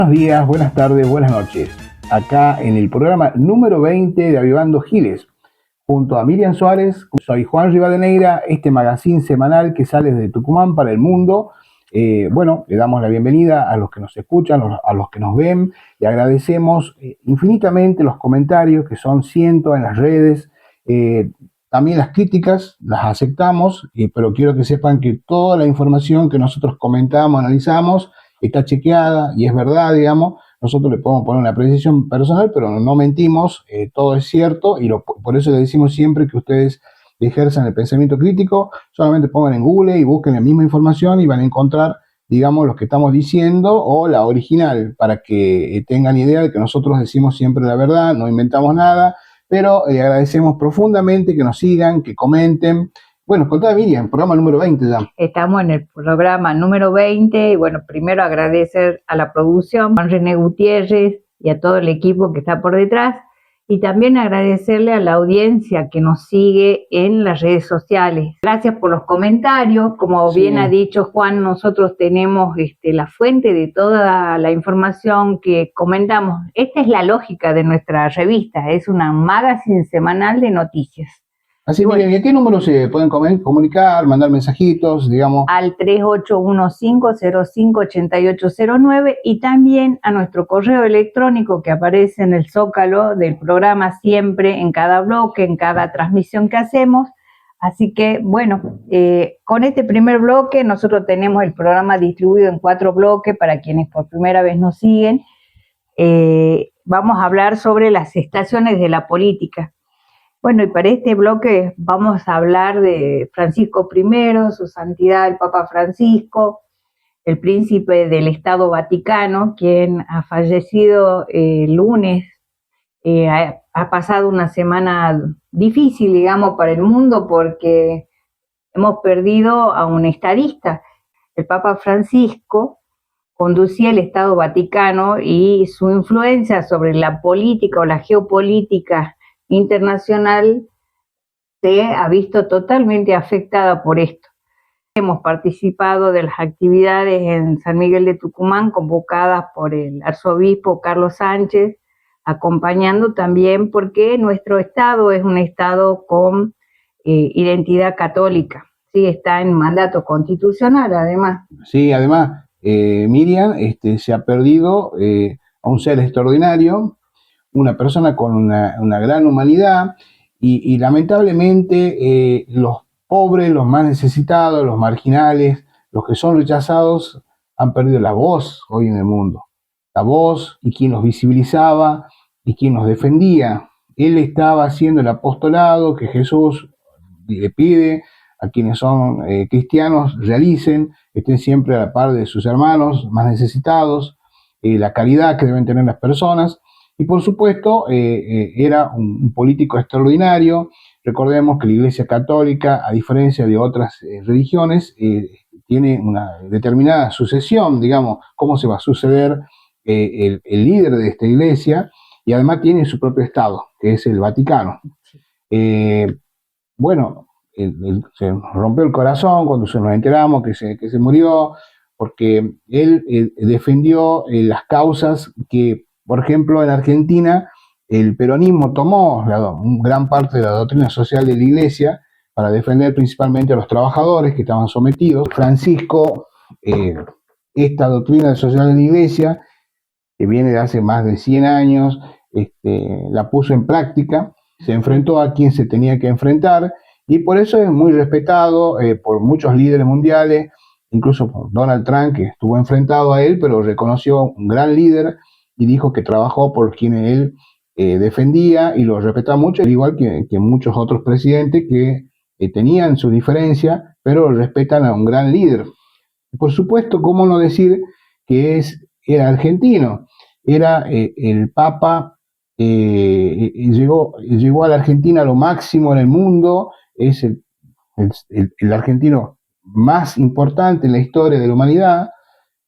Buenos días, buenas tardes, buenas noches. Acá en el programa número 20 de Avivando Giles, junto a Miriam Suárez, soy Juan Rivadeneira, este magazine semanal que sale desde Tucumán para el mundo. Le damos la bienvenida a los que nos escuchan, a los que nos ven, y agradecemos infinitamente los comentarios, que son cientos en las redes. También las críticas las aceptamos, pero quiero que sepan que toda la información que nosotros comentamos, analizamos, está chequeada y es verdad, digamos. Nosotros le podemos poner una precisión personal, pero no mentimos, todo es cierto, y por eso le decimos siempre que ustedes ejerzan el pensamiento crítico. Solamente pongan en Google y busquen la misma información y van a encontrar, digamos, lo que estamos diciendo o la original, para que tengan idea de que nosotros decimos siempre la verdad, no inventamos nada, pero agradecemos profundamente que nos sigan, que comenten. Bueno, contá, Miriam, programa número 20 ya. Estamos en el programa número 20 y bueno, primero agradecer a la producción, a René Gutiérrez y a todo el equipo que está por detrás, y también agradecerle a la audiencia que nos sigue en las redes sociales. Gracias por los comentarios. Como bien ha dicho Juan, nosotros tenemos la fuente de toda la información que comentamos. Esta es la lógica de nuestra revista, es una magazine semanal de noticias. Así, bueno, ¿y a qué número se pueden comunicar, mandar mensajitos, digamos? Al 3815-058809 y también a nuestro correo electrónico que aparece en el zócalo del programa siempre, en cada bloque, en cada transmisión que hacemos. Así que, bueno, con este primer bloque nosotros tenemos el programa distribuido en 4 bloques para quienes por primera vez nos siguen. Vamos a hablar sobre las estaciones de la política. Bueno, y para este bloque vamos a hablar de Francisco I, su santidad el Papa Francisco, el príncipe del Estado Vaticano, quien ha fallecido el lunes. Ha pasado una semana difícil, digamos, para el mundo porque hemos perdido a un estadista. El Papa Francisco conducía el Estado Vaticano y su influencia sobre la política o la geopolítica internacional se ha visto totalmente afectada por esto. Hemos participado de las actividades en San Miguel de Tucumán convocadas por el arzobispo Carlos Sánchez, acompañando también porque nuestro estado es un estado con identidad católica, sí, está en mandato constitucional además. Sí, además, Miriam, se ha perdido a un ser extraordinario, una persona con una gran humanidad, y lamentablemente los pobres, los más necesitados, los marginales, los que son rechazados, han perdido la voz hoy en el mundo. La voz y quien los visibilizaba y quien los defendía. Él estaba haciendo el apostolado que Jesús le pide a quienes son cristianos realicen, estén siempre a la par de sus hermanos más necesitados, la caridad que deben tener las personas. Y por supuesto, era un político extraordinario. Recordemos que la Iglesia Católica, a diferencia de otras religiones, tiene una determinada sucesión, digamos, cómo se va a suceder el líder de esta iglesia, y además tiene su propio Estado, que es el Vaticano. Se rompió el corazón cuando nos enteramos que se murió, porque él defendió las causas que, por ejemplo, en Argentina el peronismo tomó gran parte de la doctrina social de la Iglesia para defender principalmente a los trabajadores que estaban sometidos. Francisco, esta doctrina social de la Iglesia, que viene de hace más de 100 años, la puso en práctica, se enfrentó a quien se tenía que enfrentar, y por eso es muy respetado por muchos líderes mundiales, incluso por Donald Trump, que estuvo enfrentado a él, pero reconoció un gran líder y dijo que trabajó por quienes él defendía y lo respetaba mucho, al igual que muchos otros presidentes que tenían su diferencia, pero respetan a un gran líder. Por supuesto, cómo no decir que era argentino, era el Papa, llegó a la Argentina a lo máximo en el mundo, es el argentino más importante en la historia de la humanidad,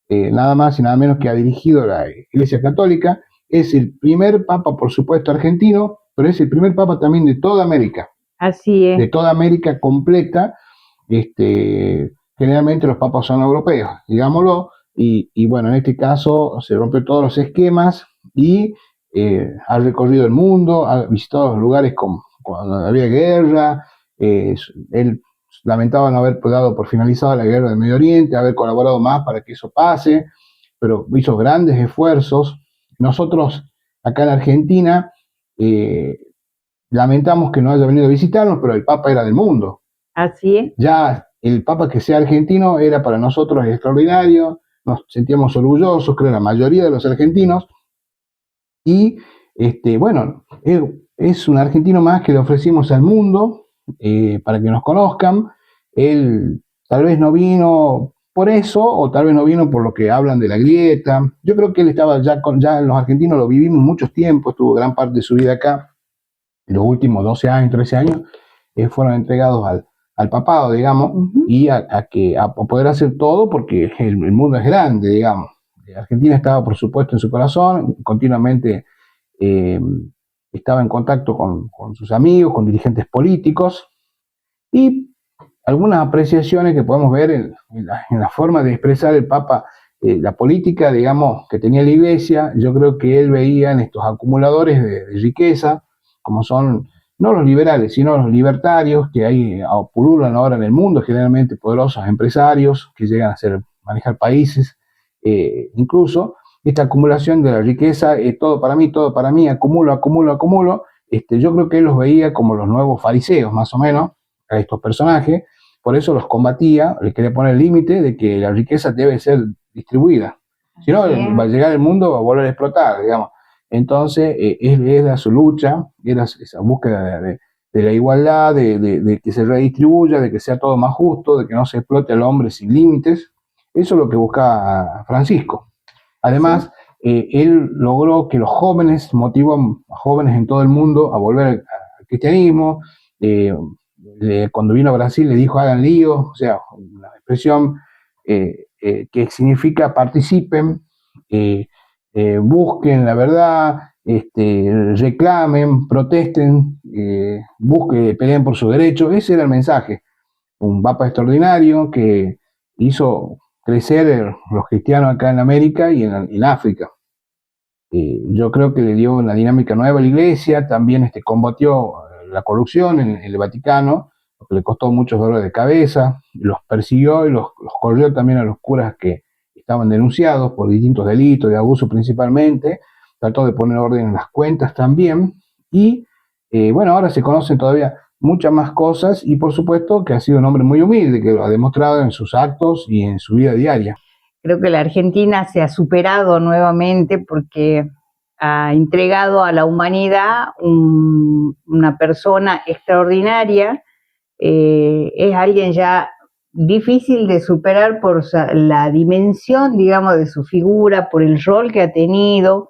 nada más y nada menos que ha dirigido la Iglesia Católica. Es el primer papa, por supuesto, argentino, pero es el primer papa también de toda América. Así es. De toda América completa. Generalmente los papas son europeos, digámoslo, y bueno, en este caso se rompió todos los esquemas y ha recorrido el mundo, ha visitado los lugares cuando había guerra. Él lamentaba no haber dado por finalizada la guerra del Medio Oriente, haber colaborado más para que eso pase, pero hizo grandes esfuerzos. Nosotros acá en Argentina lamentamos que no haya venido a visitarnos, pero el Papa era del mundo. Así es. Ya el Papa que sea argentino era para nosotros extraordinario, nos sentíamos orgullosos, creo la mayoría de los argentinos, y bueno, es un argentino más que le ofrecimos al mundo para que nos conozcan. Él tal vez no vino por eso, o tal vez no vino por lo que hablan de la grieta. Yo creo que él estaba ya los argentinos lo vivimos muchos tiempos, estuvo gran parte de su vida acá, los últimos 12 años, 13 años, fueron entregados al papado, digamos, y a poder hacer todo porque el mundo es grande, digamos. Argentina estaba, por supuesto, en su corazón, continuamente estaba en contacto con sus amigos, con dirigentes políticos, y algunas apreciaciones que podemos ver en la forma de expresar el Papa la política, digamos, que tenía la Iglesia. Yo creo que él veía en estos acumuladores de riqueza, como son no los liberales, sino los libertarios que ahí pululan ahora en el mundo, generalmente poderosos empresarios que llegan a manejar países, incluso esta acumulación de la riqueza, todo para mí, acumulo, acumulo, acumulo. Yo creo que él los veía como los nuevos fariseos, más o menos, a estos personajes. Por eso los combatía, les quería poner el límite de que la riqueza debe ser distribuida. Si no, va a llegar el mundo, va a volver a explotar, digamos. Entonces, era su lucha, era esa búsqueda de la igualdad, de que se redistribuya, de que sea todo más justo, de que no se explote al hombre sin límites. Eso es lo que buscaba Francisco. Además, él logró que los jóvenes, motivó a jóvenes en todo el mundo a volver al cristianismo. Cuando vino a Brasil le dijo hagan lío, o sea, una expresión que significa participen, busquen la verdad, reclamen, protesten, peleen por su derecho. Ese era el mensaje. Un papa extraordinario que hizo crecer los cristianos acá en América y en África. Yo creo que le dio una dinámica nueva a la iglesia, también combatió la corrupción en el Vaticano, lo que le costó muchos dolores de cabeza, los persiguió y los corrió también a los curas que estaban denunciados por distintos delitos, de abuso principalmente, trató de poner orden en las cuentas también, y bueno, ahora se conocen todavía muchas más cosas, y por supuesto que ha sido un hombre muy humilde, que lo ha demostrado en sus actos y en su vida diaria. Creo que la Argentina se ha superado nuevamente porque ha entregado a la humanidad una persona extraordinaria. Es alguien ya difícil de superar por la dimensión, digamos, de su figura, por el rol que ha tenido.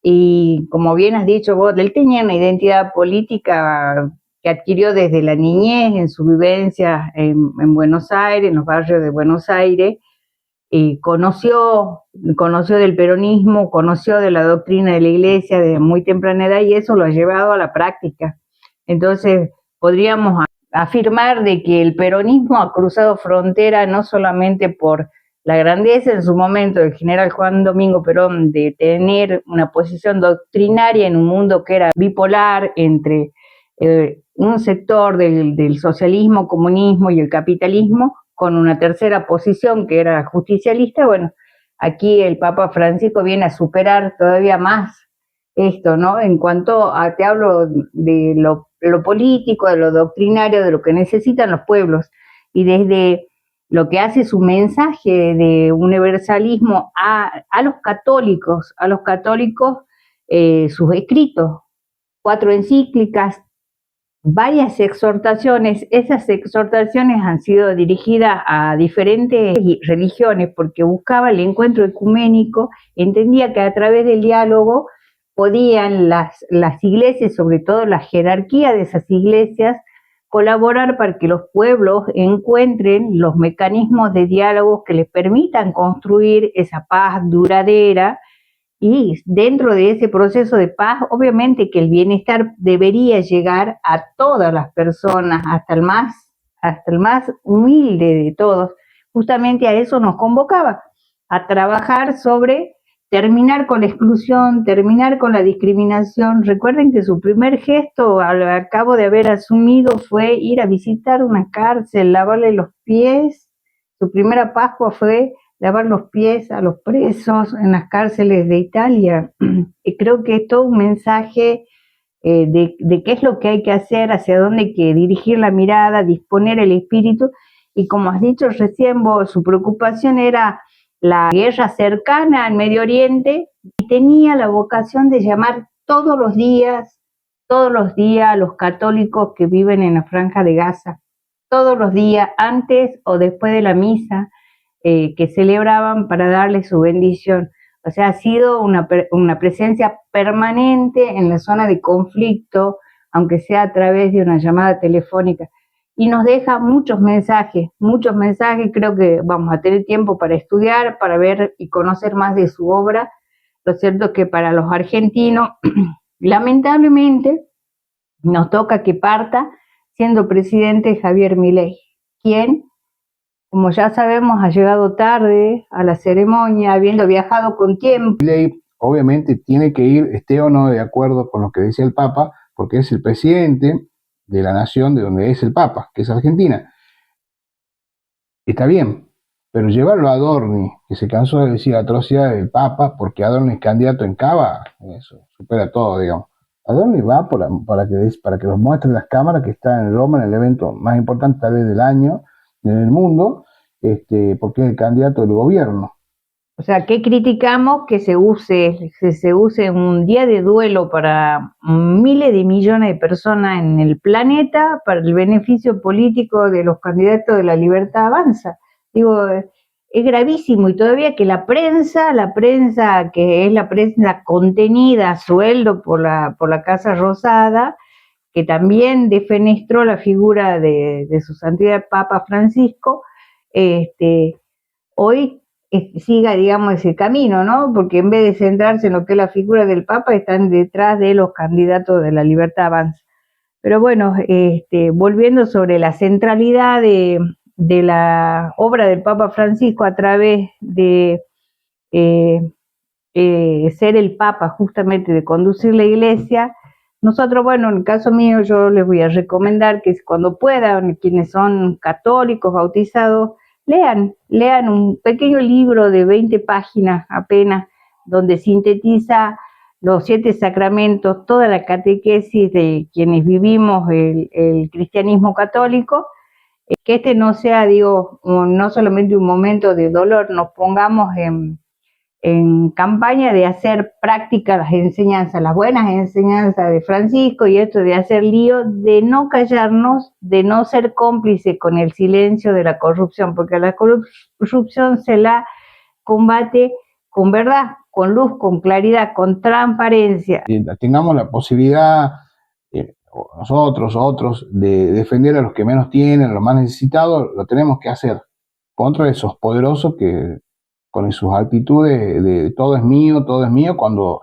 Y como bien has dicho vos, él tenía una identidad política que adquirió desde la niñez, en su vivencia en Buenos Aires, en los barrios de Buenos Aires. Conoció del peronismo, conoció de la doctrina de la iglesia de muy temprana edad y eso lo ha llevado a la práctica. Entonces, podríamos afirmar de que el peronismo ha cruzado frontera no solamente por la grandeza en su momento del general Juan Domingo Perón de tener una posición doctrinaria en un mundo que era bipolar entre un sector del socialismo, comunismo y el capitalismo, con una tercera posición que era justicialista. Bueno, aquí el Papa Francisco viene a superar todavía más esto, ¿no? En cuanto a, te hablo de lo político, de lo doctrinario, de lo que necesitan los pueblos, y desde lo que hace su mensaje de universalismo a los católicos, sus escritos, 4 encíclicas, varias exhortaciones. Esas exhortaciones han sido dirigidas a diferentes religiones porque buscaba el encuentro ecuménico, entendía que a través del diálogo podían las iglesias, sobre todo la jerarquía de esas iglesias, colaborar para que los pueblos encuentren los mecanismos de diálogo que les permitan construir esa paz duradera. Y dentro de ese proceso de paz, obviamente que el bienestar debería llegar a todas las personas, hasta el más humilde de todos. Justamente a eso nos convocaba. a trabajar sobre terminar con la exclusión, terminar con la discriminación. Recuerden que su primer gesto al cabo de haber asumido fue ir a visitar una cárcel, lavarle los pies. Su primera Pascua fue lavar los pies a los presos en las cárceles de Italia. Y creo que es todo un mensaje de qué es lo que hay que hacer, hacia dónde hay que dirigir la mirada, disponer el espíritu. Y como has dicho recién vos, su preocupación era la guerra cercana al Medio Oriente y tenía la vocación de llamar todos los días a los católicos que viven en la Franja de Gaza, todos los días, antes o después de la misa, que celebraban para darle su bendición. O sea, ha sido una presencia permanente en la zona de conflicto, aunque sea a través de una llamada telefónica. Y nos deja muchos mensajes, creo que vamos a tener tiempo para estudiar, para ver y conocer más de su obra. Lo cierto es que para los argentinos, lamentablemente, nos toca que parta siendo presidente Javier Milei, quien, como ya sabemos, ha llegado tarde a la ceremonia, habiendo viajado con tiempo. Milei obviamente tiene que ir, esté o no de acuerdo con lo que decía el Papa, porque es el presidente de la nación de donde es el Papa, que es Argentina. Está bien, pero llevarlo a Adorni, que se cansó de decir atrocidades del Papa, porque Adorni es candidato en Cava, eso supera todo, digamos. Adorni va para que los muestre las cámaras, que está en Roma, en el evento más importante tal vez del año en el mundo, porque es el candidato del gobierno. O sea, ¿qué criticamos? Que se use un día de duelo para miles de millones de personas en el planeta para el beneficio político de los candidatos de la Libertad Avanza. Digo, es gravísimo, y todavía que la prensa que es la prensa contenida a sueldo por la Casa Rosada, que también defenestró la figura de su santidad Papa Francisco, hoy siga, digamos, ese camino, ¿no? Porque en vez de centrarse en lo que es la figura del Papa, están detrás de los candidatos de la Libertad Avanza. Pero bueno, volviendo sobre la centralidad de la obra del Papa Francisco a través de ser el Papa, justamente de conducir la Iglesia, nosotros, bueno, en el caso mío, yo les voy a recomendar que cuando puedan, quienes son católicos, bautizados, lean un pequeño libro de 20 páginas apenas, donde sintetiza los 7 sacramentos, toda la catequesis de quienes vivimos el cristianismo católico, que no sea, digo, no solamente un momento de dolor, nos pongamos en campaña de hacer prácticas las enseñanzas, las buenas enseñanzas de Francisco, y esto de hacer lío, de no callarnos, de no ser cómplice con el silencio de la corrupción, porque la corrupción se la combate con verdad, con luz, con claridad, con transparencia. Tengamos la posibilidad, nosotros, otros, de defender a los que menos tienen, a los más necesitados, lo tenemos que hacer contra esos poderosos que con sus actitudes de todo es mío, cuando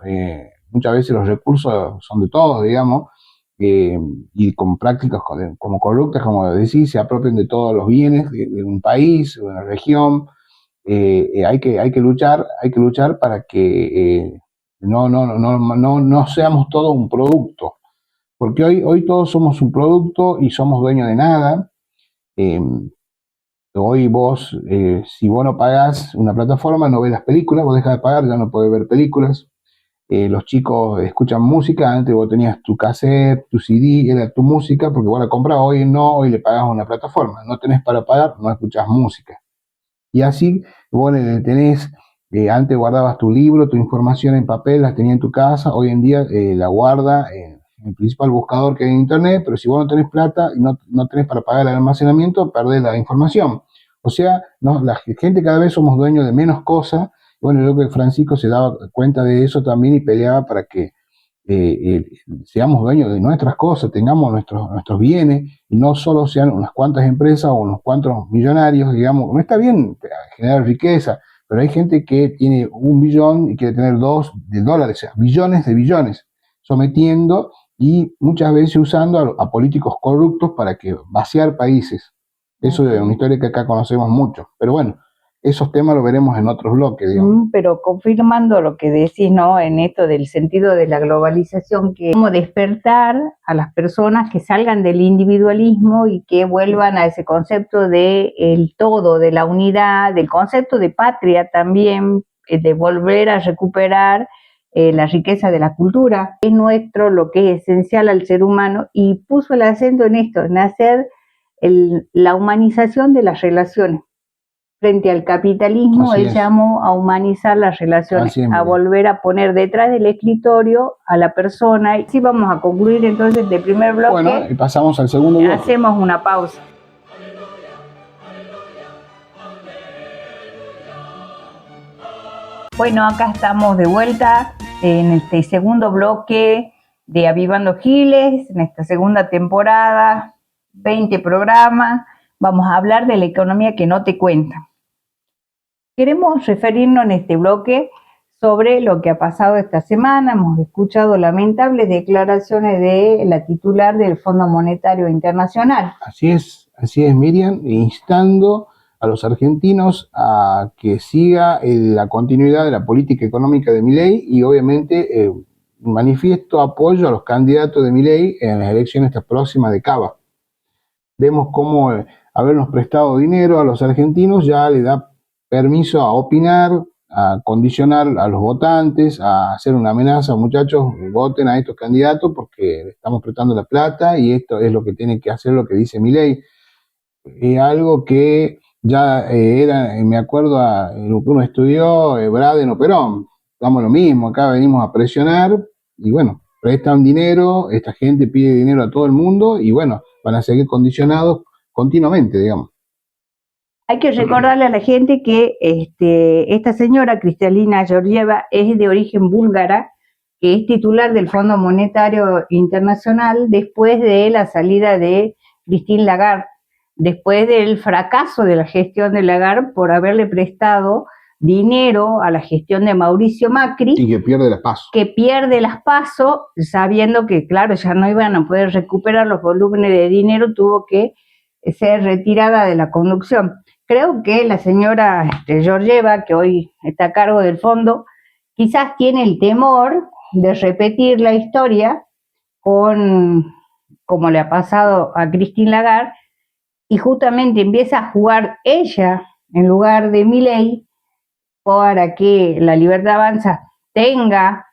muchas veces los recursos son de todos, digamos, y con prácticas como corruptas, como decís, se apropian de todos los bienes de un país, de una región. Hay que luchar para que no seamos todos un producto, porque hoy todos somos un producto y somos dueños de nada. Hoy vos, si vos no pagás una plataforma, no ves las películas, vos dejas de pagar, ya no podés ver películas. Los chicos escuchan música, antes vos tenías tu cassette, tu CD, era tu música, porque vos la comprabas, hoy no, hoy le pagás una plataforma, no tenés para pagar, no escuchás música. Y así vos tenés, antes guardabas tu libro, tu información en papel, las tenías en tu casa, hoy en día la guarda en el principal buscador que hay en internet, pero si vos no tenés plata y no tenés para pagar el almacenamiento, perdés la información. O sea, la gente cada vez somos dueños de menos cosas. Bueno, yo creo que Francisco se daba cuenta de eso también y peleaba para que seamos dueños de nuestras cosas, tengamos nuestros bienes y no solo sean unas cuantas empresas o unos cuantos millonarios, digamos. No está bien generar riqueza, pero hay gente que tiene 1 billón y quiere tener $2, o sea, billones de billones, sometiendo y muchas veces usando a políticos corruptos para que vaciar países. Eso es una historia que acá conocemos mucho. Pero bueno, esos temas los veremos en otros bloques, digamos. Pero confirmando lo que decís, ¿no? En esto del sentido de la globalización, que como despertar a las personas que salgan del individualismo y que vuelvan a ese concepto de el todo, de la unidad, del concepto de patria también, de volver a recuperar la riqueza de la cultura, es nuestro, lo que es esencial al ser humano, y puso el acento en esto, en hacer la humanización de las relaciones. Frente al capitalismo, él llamó a humanizar las relaciones, a volver a poner detrás del escritorio a la persona. Y sí, vamos a concluir entonces el primer bloque. Bueno, y pasamos al segundo bloque. Hacemos una pausa. Bueno, acá estamos de vuelta en este segundo bloque de Avivando Giles, en esta segunda temporada, 20 programas. Vamos a hablar de la economía que no te cuenta. Queremos referirnos en este bloque sobre lo que ha pasado esta semana. Hemos escuchado lamentables declaraciones de la titular del Fondo Monetario Internacional. Así es, Miriam, instando a los argentinos a que siga la continuidad de la política económica de Milei y obviamente manifiesto apoyo a los candidatos de Milei en las elecciones próximas de Cava. Vemos cómo habernos prestado dinero a los argentinos ya le da permiso a opinar, a condicionar a los votantes, a hacer una amenaza, muchachos, voten a estos candidatos porque le estamos prestando la plata y esto es lo que tiene que hacer, lo que dice Milei. Es algo que ya era, me acuerdo a lo que uno estudió, Braden o Perón, damos lo mismo, acá venimos a presionar y bueno, prestan dinero, esta gente pide dinero a todo el mundo y bueno, van a seguir condicionados continuamente, digamos. Hay que recordarle a la gente que esta señora, Kristalina Georgieva, es de origen búlgara, que es titular del Fondo Monetario Internacional después de la salida de Christine Lagarde, después del fracaso de la gestión de Lagarde por haberle prestado dinero a la gestión de Mauricio Macri. Y que pierde las PASO. Que pierde las PASO, sabiendo que, claro, ya no iban a poder recuperar los volúmenes de dinero, tuvo que ser retirada de la conducción. Creo que la señora Georgieva, que hoy está a cargo del fondo, quizás tiene el temor de repetir la historia como le ha pasado a Christine Lagarde, y justamente empieza a jugar ella en lugar de Milei para que la Libertad Avanza tenga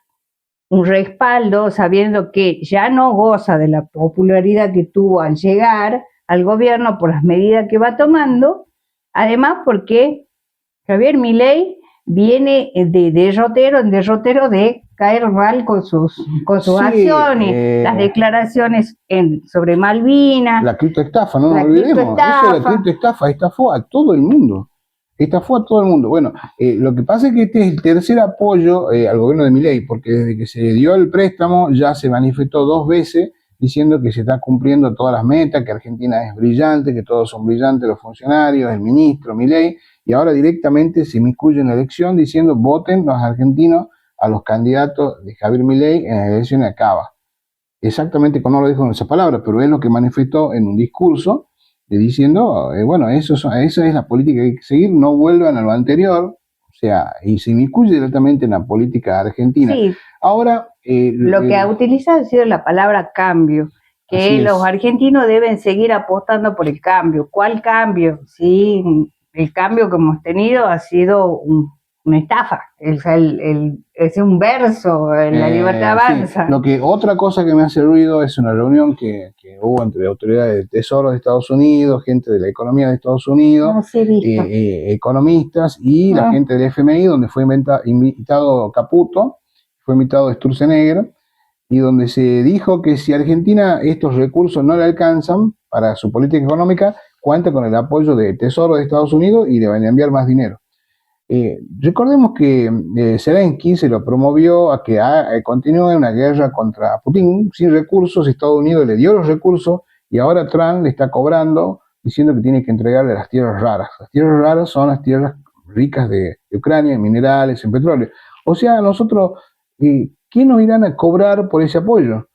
un respaldo, sabiendo que ya no goza de la popularidad que tuvo al llegar al gobierno por las medidas que va tomando. Además, porque Javier Milei viene de derrotero en derrotero de caer mal con sus acciones, las declaraciones sobre Malvinas. La criptoestafa, no nos olvidemos. Eso es la criptoestafa, estafó a todo el mundo. Bueno, lo que pasa es que este es el tercer apoyo al gobierno de Milei, porque desde que se dio el préstamo ya se manifestó 2 veces diciendo que se está cumpliendo todas las metas, que Argentina es brillante, que todos son brillantes los funcionarios, el ministro Milei, y ahora directamente se inmiscuye en la elección diciendo voten los argentinos a los candidatos de Javier Milei en la elección de Cava. Exactamente como no lo dijo en esas palabras, pero es lo que manifestó en un discurso diciendo, bueno, esa es la política que hay que seguir, no vuelvan a lo anterior, o sea, y se inmiscuye directamente en la política argentina. Sí. Ahora, lo que ha utilizado ha sido la palabra cambio, que los argentinos deben seguir apostando por el cambio. ¿Cuál cambio? Sí, el cambio que hemos tenido ha sido una estafa, es un verso en la Libertad Avanza. Sí. Otra cosa que me hace ruido es una reunión que hubo entre autoridades del Tesoro de Estados Unidos, gente de la economía de Estados Unidos, economistas y la gente del FMI, donde fue invitado Caputo, fue invitado Sturzenegger, y donde se dijo que si Argentina estos recursos no le alcanzan para su política económica, cuenta con el apoyo del Tesoro de Estados Unidos y le van a enviar más dinero. Recordemos que Zelensky se lo promovió a que continúe una guerra contra Putin sin recursos. Estados Unidos le dio los recursos y ahora Trump le está cobrando diciendo que tiene que entregarle las tierras raras. Las tierras raras son las tierras ricas de Ucrania, en minerales, en petróleo. O sea, nosotros, ¿qué nos irán a cobrar por ese apoyo?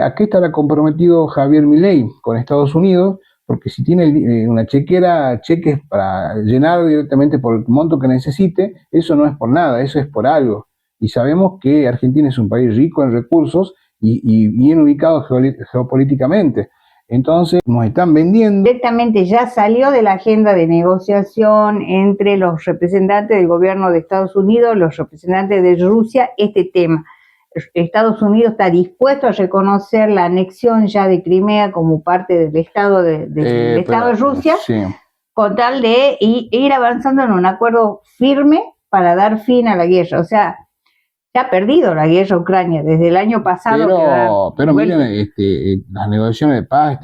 ¿A qué estará comprometido Javier Milei con Estados Unidos porque si tiene una chequera, cheques para llenar directamente por el monto que necesite, eso no es por nada, eso es por algo. Y sabemos que Argentina es un país rico en recursos y bien ubicado geopolíticamente. Entonces nos están vendiendo. Directamente ya salió de la agenda de negociación entre los representantes del gobierno de Estados Unidos, los representantes de Rusia, este tema. Estados Unidos está dispuesto a reconocer la anexión ya de Crimea como parte del Estado del Estado de Rusia, sí, con tal de ir avanzando en un acuerdo firme para dar fin a la guerra. O sea, se ha perdido la guerra Ucrania desde el año pasado. Pero miren, las negociaciones de paz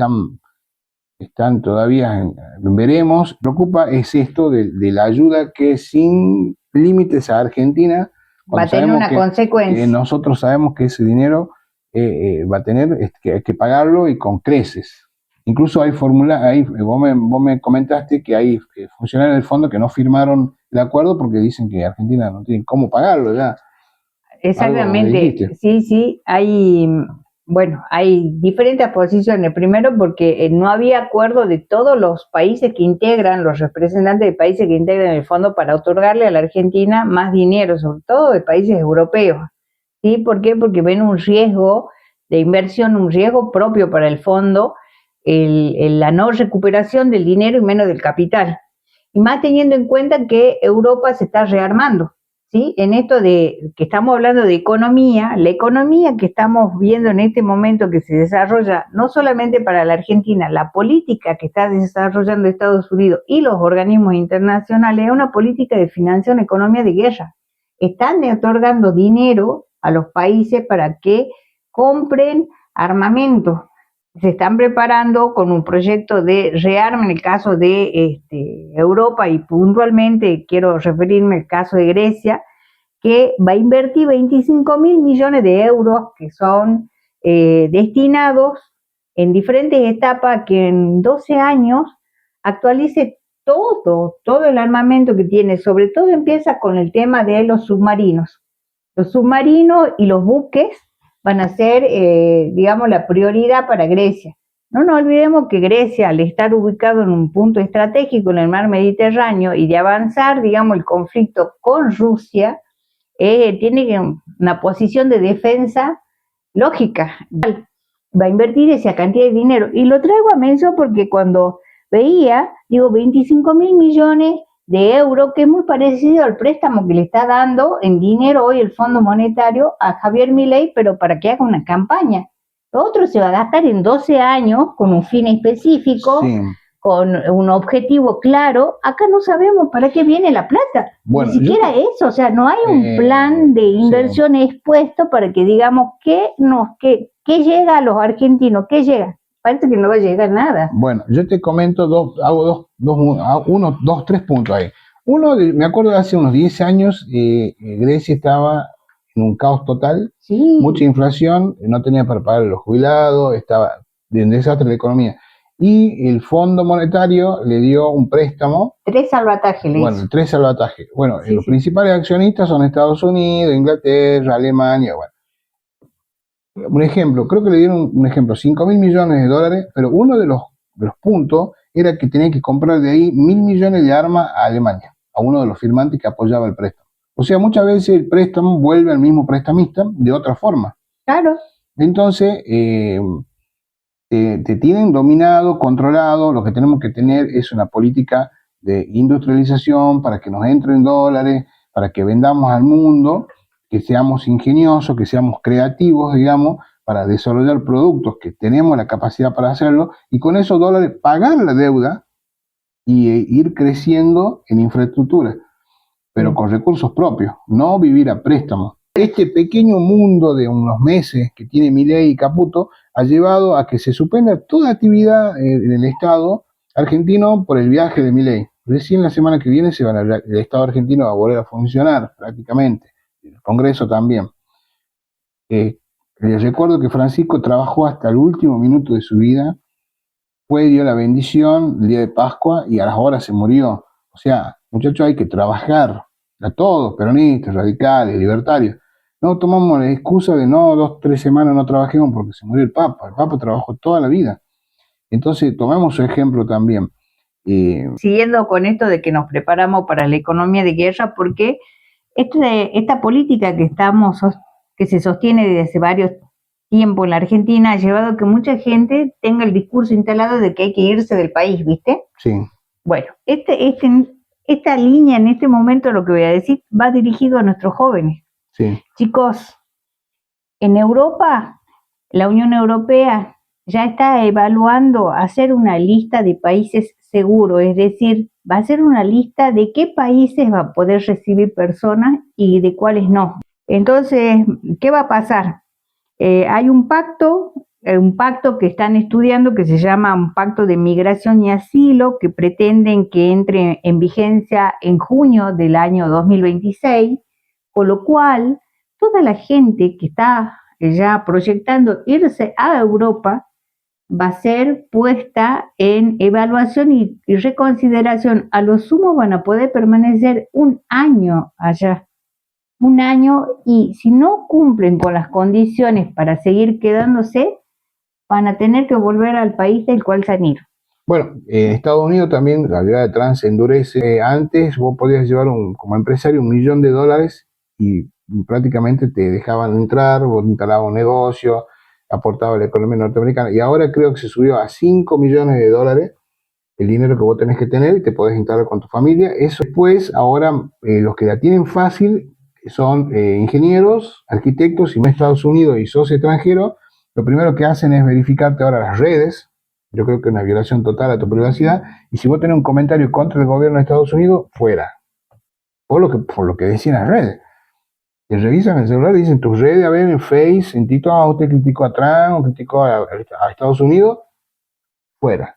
están todavía, veremos. Preocupa es esto de la ayuda que sin límites a Argentina va a tener una consecuencia. Nosotros sabemos que ese dinero va a tener que pagarlo y con creces. Incluso hay fórmulas, vos me comentaste que hay funcionarios del fondo que no firmaron el acuerdo porque dicen que Argentina no tiene cómo pagarlo ya. Exactamente, sí, hay diferentes posiciones. Primero porque no había acuerdo de todos los países que integran, los representantes de países que integran el fondo para otorgarle a la Argentina más dinero, sobre todo de países europeos. ¿Sí? ¿Por qué? Porque ven un riesgo de inversión, un riesgo propio para el fondo, la no recuperación del dinero y menos del capital. Y más teniendo en cuenta que Europa se está rearmando. ¿Sí? En esto de que estamos hablando de economía, la economía que estamos viendo en este momento que se desarrolla no solamente para la Argentina, la política que está desarrollando Estados Unidos y los organismos internacionales es una política de financiación economía de guerra. Están otorgando dinero a los países para que compren armamento. Se están preparando con un proyecto de rearme en el caso de Europa y puntualmente quiero referirme al caso de Grecia, que va a invertir 25.000 millones de euros que son destinados en diferentes etapas que en 12 años actualice todo el armamento que tiene. Sobre todo empieza con el tema de los submarinos. Los submarinos y los buques van a ser, la prioridad para Grecia. No nos olvidemos que Grecia, al estar ubicado en un punto estratégico en el mar Mediterráneo y de avanzar, el conflicto con Rusia, tiene una posición de defensa lógica. Va a invertir esa cantidad de dinero. Y lo traigo a mención porque cuando veía, 25.000 millones de euros, que es muy parecido al préstamo que le está dando en dinero hoy el Fondo Monetario a Javier Milei, pero para que haga una campaña. Lo otro se va a gastar en 12 años con un fin específico, sí, con un objetivo claro. Acá no sabemos para qué viene la plata. Bueno, ni siquiera eso, o sea, no hay un plan de inversión expuesto para que digamos qué llega a los argentinos, qué llega. Parece que no va a llegar nada. Bueno, yo te comento tres puntos ahí. Uno, me acuerdo de hace unos 10 años, Grecia estaba en un caos total, sí, mucha inflación, no tenía para pagar a los jubilados, estaba de un desastre de economía. Y el Fondo Monetario le dio un préstamo. 3 salvatajes. Bueno, 3 salvatajes. Bueno, sí, los principales accionistas son Estados Unidos, Inglaterra, Alemania, bueno. Un ejemplo, creo que le dieron un ejemplo, 5.000 millones de dólares, pero uno de los puntos era que tenían que comprar de ahí 1.000 millones de armas a Alemania, a uno de los firmantes que apoyaba el préstamo. O sea, muchas veces el préstamo vuelve al mismo prestamista de otra forma. Claro. Entonces, te tienen dominado, controlado. Lo que tenemos que tener es una política de industrialización para que nos entren dólares, para que vendamos al mundo, que seamos ingeniosos, que seamos creativos, para desarrollar productos que tenemos la capacidad para hacerlo, y con esos dólares pagar la deuda y ir creciendo en infraestructura, pero con recursos propios, no vivir a préstamo. Este pequeño mundo de unos meses que tiene Milei y Caputo ha llevado a que se suspenda toda actividad en el Estado argentino por el viaje de Milei. Recién la semana que viene el Estado argentino va a volver a funcionar prácticamente. El Congreso también. Les recuerdo que Francisco trabajó hasta el último minuto de su vida, dio la bendición el día de Pascua y a las horas se murió. O sea, muchachos, hay que trabajar, a todos, peronistas, radicales, libertarios. No tomamos la excusa de 2, 3 semanas no trabajemos porque se murió el Papa. El Papa trabajó toda la vida. Entonces, tomemos su ejemplo también. Siguiendo con esto de que nos preparamos para la economía de guerra, porque esta política que se sostiene desde hace varios tiempos en la Argentina ha llevado a que mucha gente tenga el discurso instalado de que hay que irse del país, ¿viste? Sí. Bueno, esta línea en este momento, lo que voy a decir, va dirigido a nuestros jóvenes. Sí. Chicos, en Europa, la Unión Europea ya está evaluando hacer una lista de países seguros, es decir, va a hacer una lista de qué países va a poder recibir personas y de cuáles no. Entonces, ¿qué va a pasar? Hay un pacto que están estudiando que se llama un pacto de migración y asilo, que pretenden que entre en vigencia en junio del año 2026, con lo cual toda la gente que está ya proyectando irse a Europa va a ser puesta en evaluación y reconsideración. A lo sumo van a poder permanecer un año allá. Un año, y si no cumplen con las condiciones para seguir quedándose, van a tener que volver al país del cual se han ido. Bueno, en Estados Unidos también la llegada de trans se endurece. Antes vos podías llevar como empresario $1 millón y prácticamente te dejaban entrar, vos instalabas un negocio, aportaba a la economía norteamericana, y ahora creo que se subió a $5 millones el dinero que vos tenés que tener y te podés instalar con tu familia. Eso después, ahora los que la tienen fácil son ingenieros, arquitectos, y no Estados Unidos y socio extranjero, lo primero que hacen es verificarte ahora las redes. Yo creo que es una violación total a tu privacidad, y si vos tenés un comentario contra el gobierno de Estados Unidos, fuera. Por lo que decían las redes. Te revisan el celular y dicen tus redes, a ver, en Face, en TikTok, usted criticó a Trump o criticó a Estados Unidos, fuera.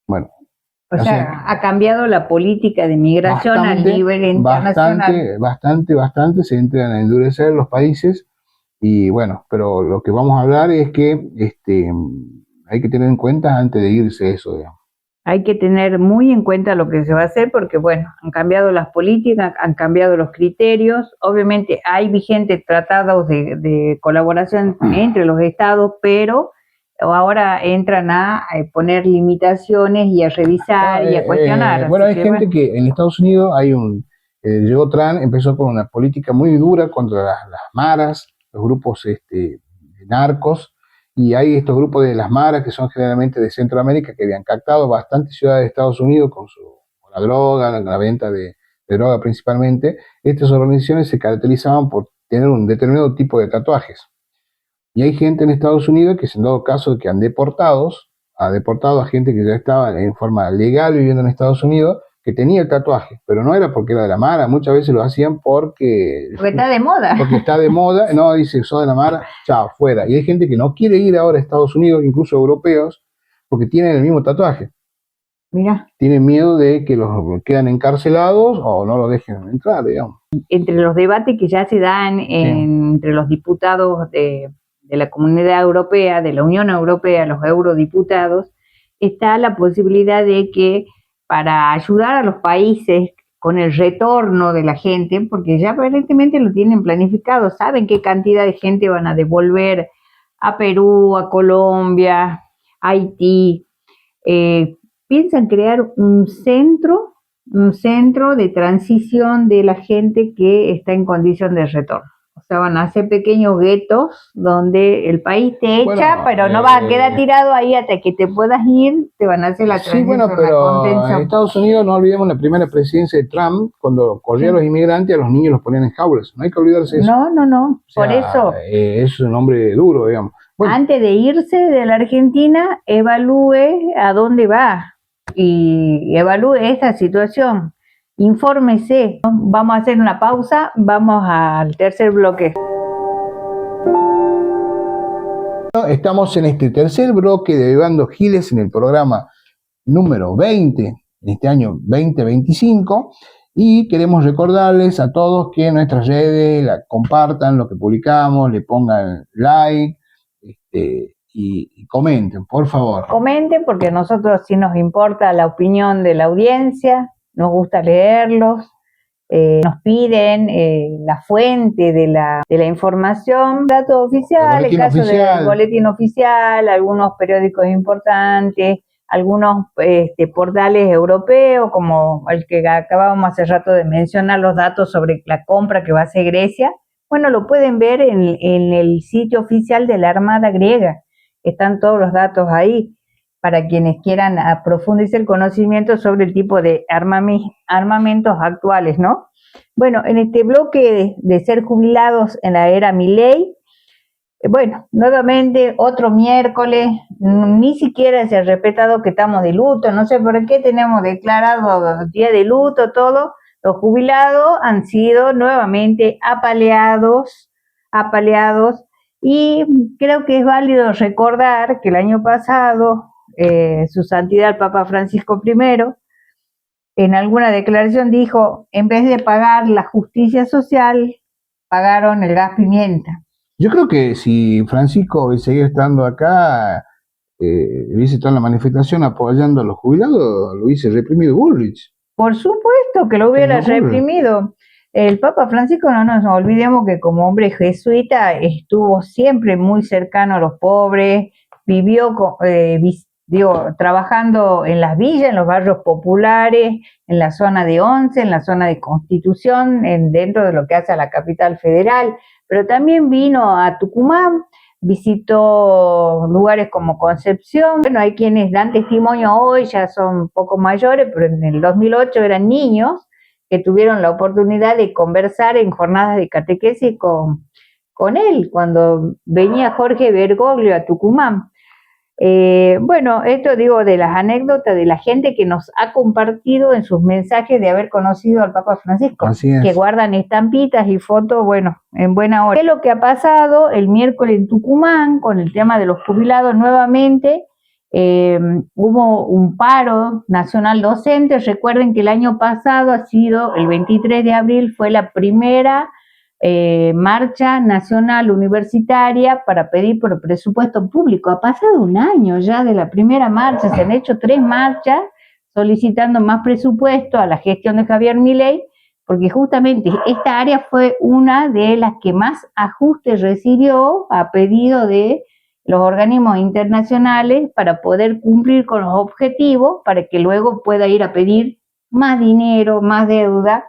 Bueno. O sea, ha cambiado la política de migración a nivel internacional. Bastante, se entran a endurecer los países, y bueno, pero lo que vamos a hablar es que hay que tener en cuenta antes de irse eso, digamos. Hay que tener muy en cuenta lo que se va a hacer porque, bueno, han cambiado las políticas, han cambiado los criterios. Obviamente hay vigentes tratados de colaboración entre los estados, pero ahora entran a poner limitaciones y a revisar y a cuestionar. Bueno, hay gente que en Estados Unidos llegó Trump, empezó con una política muy dura contra las maras, los grupos narcos, y hay estos grupos de las maras que son generalmente de Centroamérica, que habían captado bastantes ciudades de Estados Unidos con la droga, la venta de droga principalmente. Estas organizaciones se caracterizaban por tener un determinado tipo de tatuajes. Y hay gente en Estados Unidos que, en dado caso de que ha deportado a gente que ya estaba en forma legal viviendo en Estados Unidos, que tenía el tatuaje, pero no era porque era de la Mara, muchas veces lo hacían porque está de moda. Porque está de moda, no, dice, sos de la Mara, chao, fuera. Y hay gente que no quiere ir ahora a Estados Unidos, incluso europeos, porque tienen el mismo tatuaje. Mira. Tienen miedo de que los quedan encarcelados o no los dejen entrar, digamos. Entre los debates que ya se dan entre los diputados de la Comunidad Europea, de la Unión Europea, los eurodiputados, está la posibilidad de que para ayudar a los países con el retorno de la gente, porque ya aparentemente lo tienen planificado, saben qué cantidad de gente van a devolver a Perú, a Colombia, a Haití. Piensan crear un centro de transición de la gente que está en condición de retorno. O sea, van a hacer pequeños guetos donde el país te echa, pero no va a quedar tirado ahí hasta que te puedas ir, te van a hacer la transición. Sí, bueno, pero en Estados Unidos, no olvidemos la primera presidencia de Trump, cuando corría a los inmigrantes, a los niños los ponían en jaulas. No hay que olvidarse de eso. No, por eso. Es un hombre duro, digamos. Bueno, antes de irse de la Argentina, evalúe a dónde va y evalúe esta situación. Infórmese. Vamos a hacer una pausa, vamos al tercer bloque. Estamos en este tercer bloque de Avivando Giles en el programa número 20, en este año 2025, y queremos recordarles a todos que en nuestras redes compartan lo que publicamos, le pongan like y comenten, por favor. Comenten porque a nosotros sí nos importa la opinión de la audiencia, nos gusta leerlos nos piden la fuente de la información, datos oficiales, el caso del boletín oficial, algunos periódicos importantes, algunos portales europeos, como el que acabábamos hace rato de mencionar, los datos sobre la compra que va a hacer Grecia. Bueno, lo pueden ver en el sitio oficial de la Armada griega. Están todos los datos ahí para quienes quieran profundizar el conocimiento sobre el tipo de armamentos actuales, ¿no? Bueno, en este bloque de ser jubilados en la era Milei, bueno, nuevamente otro miércoles, ni siquiera se ha respetado que estamos de luto, no sé por qué tenemos declarado día de luto, todo. Los jubilados han sido nuevamente apaleados, y creo que es válido recordar que el año pasado su santidad el Papa Francisco I en alguna declaración dijo, en vez de pagar la justicia social, pagaron el gas pimienta. Yo creo que si Francisco seguía estando acá, hubiese estado en la manifestación apoyando a los jubilados, lo hubiese reprimido Bullrich. Por supuesto que lo hubiera reprimido. El Papa Francisco, no nos olvidemos que como hombre jesuita estuvo siempre muy cercano a los pobres, vivió trabajando en las villas, en los barrios populares, en la zona de Once, en la zona de Constitución, dentro de lo que hace a la capital federal, pero también vino a Tucumán, visitó lugares como Concepción. Bueno, hay quienes dan testimonio hoy, ya son un poco mayores, pero en el 2008 eran niños que tuvieron la oportunidad de conversar en jornadas de catequesis con él, cuando venía Jorge Bergoglio a Tucumán. Bueno, esto digo de las anécdotas de la gente que nos ha compartido en sus mensajes de haber conocido al Papa Francisco, que guardan estampitas y fotos, bueno, en buena hora. ¿Qué es lo que ha pasado el miércoles en Tucumán con el tema de los jubilados nuevamente? Hubo un paro nacional docente. Recuerden que el año pasado ha sido, el 23 de abril, fue la primera marcha nacional universitaria para pedir por presupuesto público. Ha pasado un año ya de la primera marcha, se han hecho 3 marchas solicitando más presupuesto a la gestión de Javier Milei, porque justamente esta área fue una de las que más ajustes recibió a pedido de los organismos internacionales para poder cumplir con los objetivos, para que luego pueda ir a pedir más dinero, más deuda,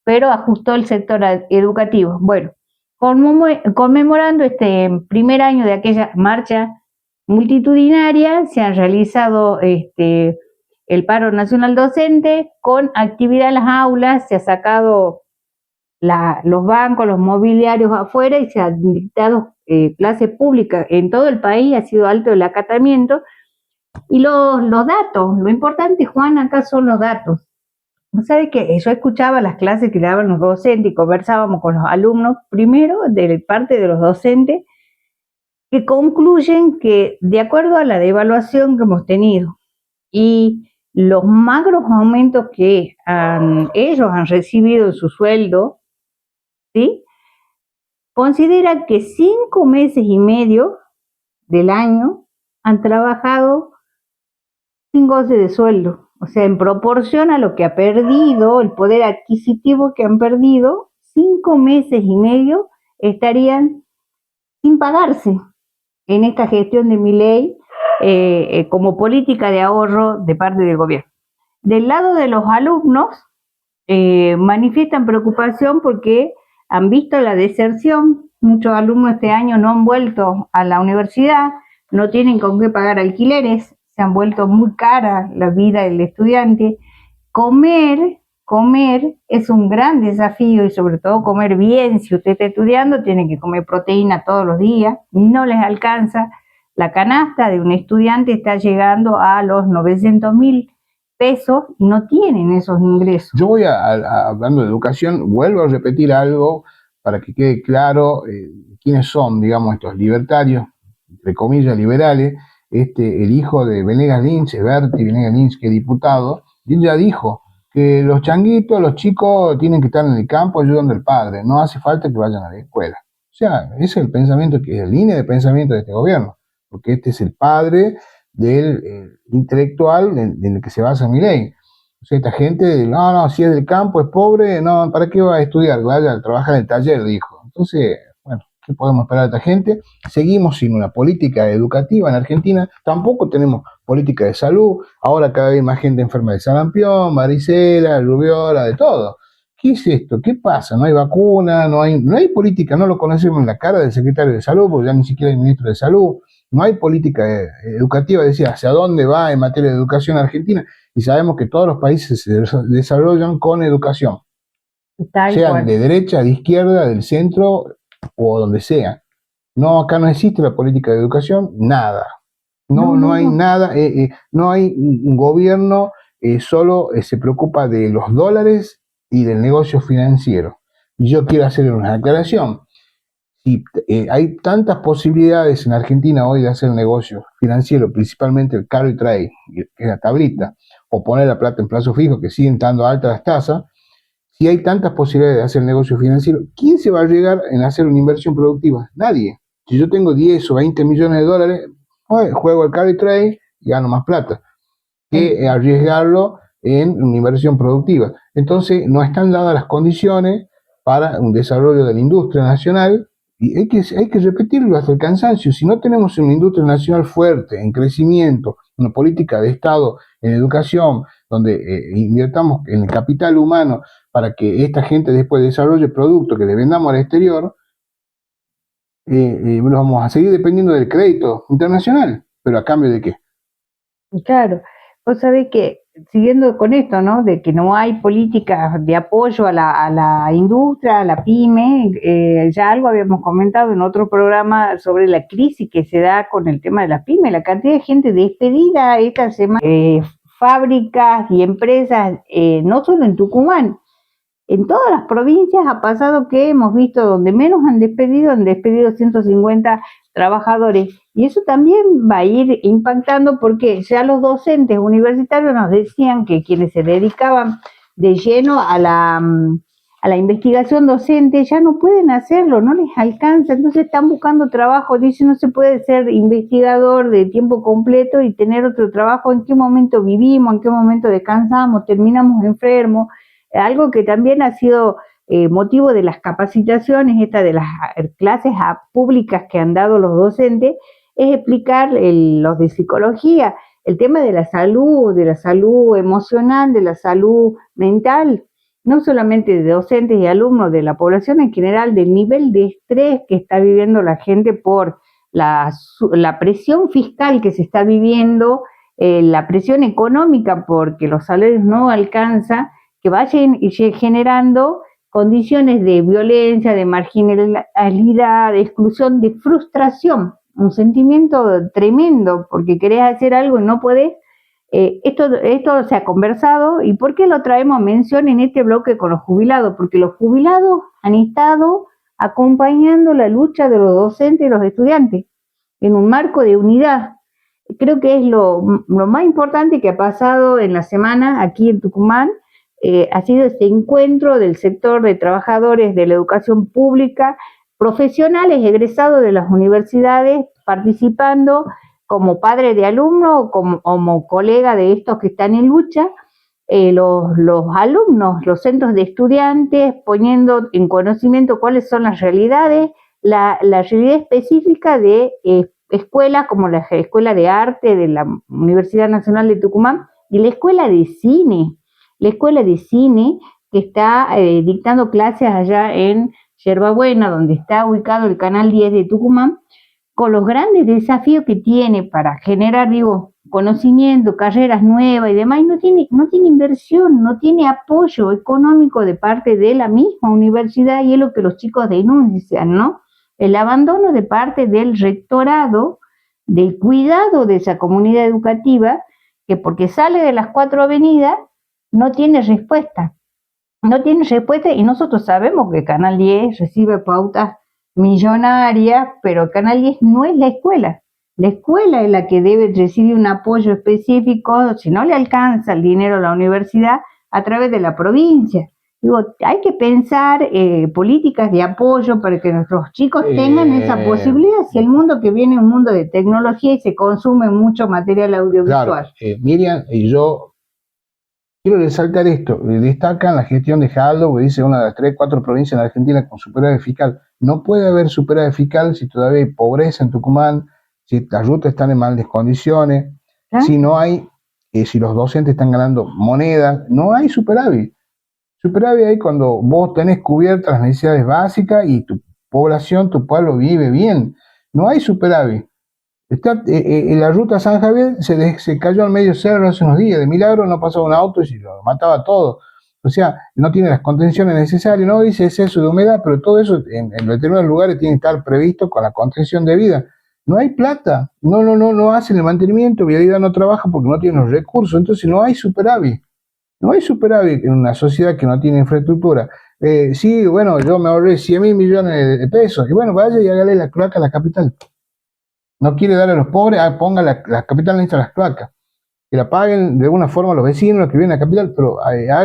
pero ajustó el sector educativo. Bueno, conmemorando este primer año de aquella marcha multitudinaria, se ha realizado el paro nacional docente con actividad en las aulas, se ha sacado los bancos, los mobiliarios afuera y se ha dictado clase pública en todo el país, ha sido alto el acatamiento. Y los datos, lo importante, Juan, acá son los datos. ¿Sabe que yo escuchaba las clases que daban los docentes y conversábamos con los alumnos, primero de parte de los docentes, que concluyen que de acuerdo a la devaluación que hemos tenido y los magros aumentos que ellos han recibido en su sueldo, ¿sí? Considera que 5 meses y medio del año han trabajado sin goce de sueldo. O sea, en proporción a lo que ha perdido, el poder adquisitivo que han perdido, 5 meses y medio estarían sin pagarse en esta gestión de Milei como política de ahorro de parte del gobierno. Del lado de los alumnos, manifiestan preocupación porque han visto la deserción. Muchos alumnos este año no han vuelto a la universidad, no tienen con qué pagar alquileres, se han vuelto muy cara la vida del estudiante. Comer es un gran desafío y sobre todo comer bien. Si usted está estudiando, tiene que comer proteína todos los días, no les alcanza. La canasta de un estudiante está llegando a los 900.000 pesos y no tienen esos ingresos. Yo voy hablando de educación, vuelvo a repetir algo para que quede claro quiénes son, digamos, estos libertarios, entre comillas, liberales. El hijo de Venegas Lynch, Berti Venegas Lynch, que es diputado, y él ya dijo que los changuitos, los chicos tienen que estar en el campo ayudando al padre, no hace falta que vayan a la escuela. O sea, ese es el pensamiento, que es la línea de pensamiento de este gobierno, porque este es el padre del intelectual en el que se basa Milei. O sea, esta gente, no, si es del campo, es pobre, no, ¿para qué va a estudiar? Vaya a trabajar en el taller, dijo. Entonces, bueno, ¿qué podemos esperar de esta gente? Seguimos sin una política educativa en Argentina, tampoco tenemos política de salud, ahora cada vez más gente enferma de sarampión, varicela, rubiola, de todo. ¿Qué es esto? ¿Qué pasa? No hay vacuna, no hay política, no lo conocemos en la cara del secretario de salud, porque ya ni siquiera hay ministro de salud, no hay política educativa, decía, ¿hacia dónde va en materia de educación Argentina? Y sabemos que todos los países se desarrollan con educación, Tal sean cual. de derecha, de izquierda, del centro o donde sea. No, acá no existe la política de educación, nada. No, No no, hay no. nada, no hay un gobierno, solo se preocupa de los dólares y del negocio financiero. Y yo quiero hacer una aclaración. Si hay tantas posibilidades en Argentina hoy de hacer negocio financiero, principalmente el carry trade, que es la tablita, o poner la plata en plazo fijo, que siguen estando altas las tasas. Si hay tantas posibilidades de hacer negocio financiero, ¿quién se va a llegar en hacer una inversión productiva? Nadie. Si yo tengo 10 o 20 millones de dólares, juego el carry trade y gano más plata que arriesgarlo en una inversión productiva. Entonces, no están dadas las condiciones para un desarrollo de la industria nacional y hay que repetirlo hasta el cansancio. Si no tenemos una industria nacional fuerte, en crecimiento, una política de Estado en educación, donde invirtamos en el capital humano para que esta gente después desarrolle productos que le vendamos al exterior, vamos a seguir dependiendo del crédito internacional. ¿Pero a cambio de qué? Claro, vos sabés que, siguiendo con esto, ¿no? De que no hay políticas de apoyo a la industria, a la pyme, ya algo habíamos comentado en otro programa sobre la crisis que se da con el tema de la pyme, la cantidad de gente despedida esta semana, fábricas y empresas, no solo en Tucumán, en todas las provincias ha pasado que hemos visto donde menos han despedido 150 trabajadores. Y eso también va a ir impactando porque ya los docentes universitarios nos decían que quienes se dedicaban de lleno a la investigación docente ya no pueden hacerlo, no les alcanza, entonces están buscando trabajo, dicen no se puede ser investigador de tiempo completo y tener otro trabajo, en qué momento vivimos, en qué momento descansamos, terminamos enfermos. Algo que también ha sido motivo de las capacitaciones, de las clases públicas que han dado los docentes, es explicar los de psicología, el tema de la salud emocional, de la salud mental, no solamente de docentes y alumnos, de la población en general, del nivel de estrés que está viviendo la gente por la presión fiscal que se está viviendo, la presión económica porque los salarios no alcanzan, que vayan generando condiciones de violencia, de marginalidad, de exclusión, de frustración, un sentimiento tremendo porque querés hacer algo y no podés. Esto se ha conversado. ¿Y por qué lo traemos a mención en este bloque con los jubilados? Porque los jubilados han estado acompañando la lucha de los docentes y los estudiantes en un marco de unidad. Creo que es lo más importante que ha pasado en la semana aquí en Tucumán. Ha sido este encuentro del sector de trabajadores de la educación pública, profesionales egresados de las universidades, participando como padre de alumno, como colega de estos que están en lucha, los alumnos, los centros de estudiantes, poniendo en conocimiento cuáles son las realidades, la realidad específica de escuelas como la Escuela de Arte de la Universidad Nacional de Tucumán y la Escuela de Cine. La Escuela de Cine que está dictando clases allá en Yerbabuena, donde está ubicado el Canal 10 de Tucumán, con los grandes desafíos que tiene para generar, conocimiento, carreras nuevas y demás, no tiene inversión, no tiene apoyo económico de parte de la misma universidad, y es lo que los chicos denuncian, ¿no? El abandono de parte del rectorado, del cuidado de esa comunidad educativa, que porque sale de las 4 avenidas, no tiene respuesta. No tiene respuesta, y nosotros sabemos que Canal 10 recibe pautas millonarias, pero Canal 10 no es la escuela. La escuela es la que debe recibir un apoyo específico, si no le alcanza el dinero a la universidad, a través de la provincia. Hay que pensar políticas de apoyo para que nuestros chicos tengan esa posibilidad. Si el mundo que viene es un mundo de tecnología y se consume mucho material audiovisual. Claro, Miriam, y yo quiero resaltar esto. Destacan la gestión de Jaldo, que dice una de las 3, 4 provincias en Argentina con superávit fiscal. No puede haber superávit fiscal si todavía hay pobreza en Tucumán, si las rutas están en malas condiciones, si no hay, si los docentes están ganando monedas, no hay superávit. Superávit hay cuando vos tenés cubiertas las necesidades básicas y tu población, tu pueblo vive bien. No hay superávit. Está, en la ruta San Javier se cayó al medio cerro hace unos días. De milagro no pasaba un auto y se lo mataba todo. O sea, no tiene las contenciones necesarias, no dice exceso de humedad, pero todo eso en determinados lugares tiene que estar previsto con la contención debida. No hay plata, no hacen el mantenimiento, Vialidad no trabaja porque no tiene los recursos, entonces no hay superávit. No hay superávit en una sociedad que no tiene infraestructura. Sí, bueno, yo me ahorré 100.000 millones de pesos, y bueno, vaya y hágale la cloaca a la capital. No quiere darle a los pobres, ponga la capital necesita las placas, que la paguen de alguna forma los vecinos, los que viven a la capital, pero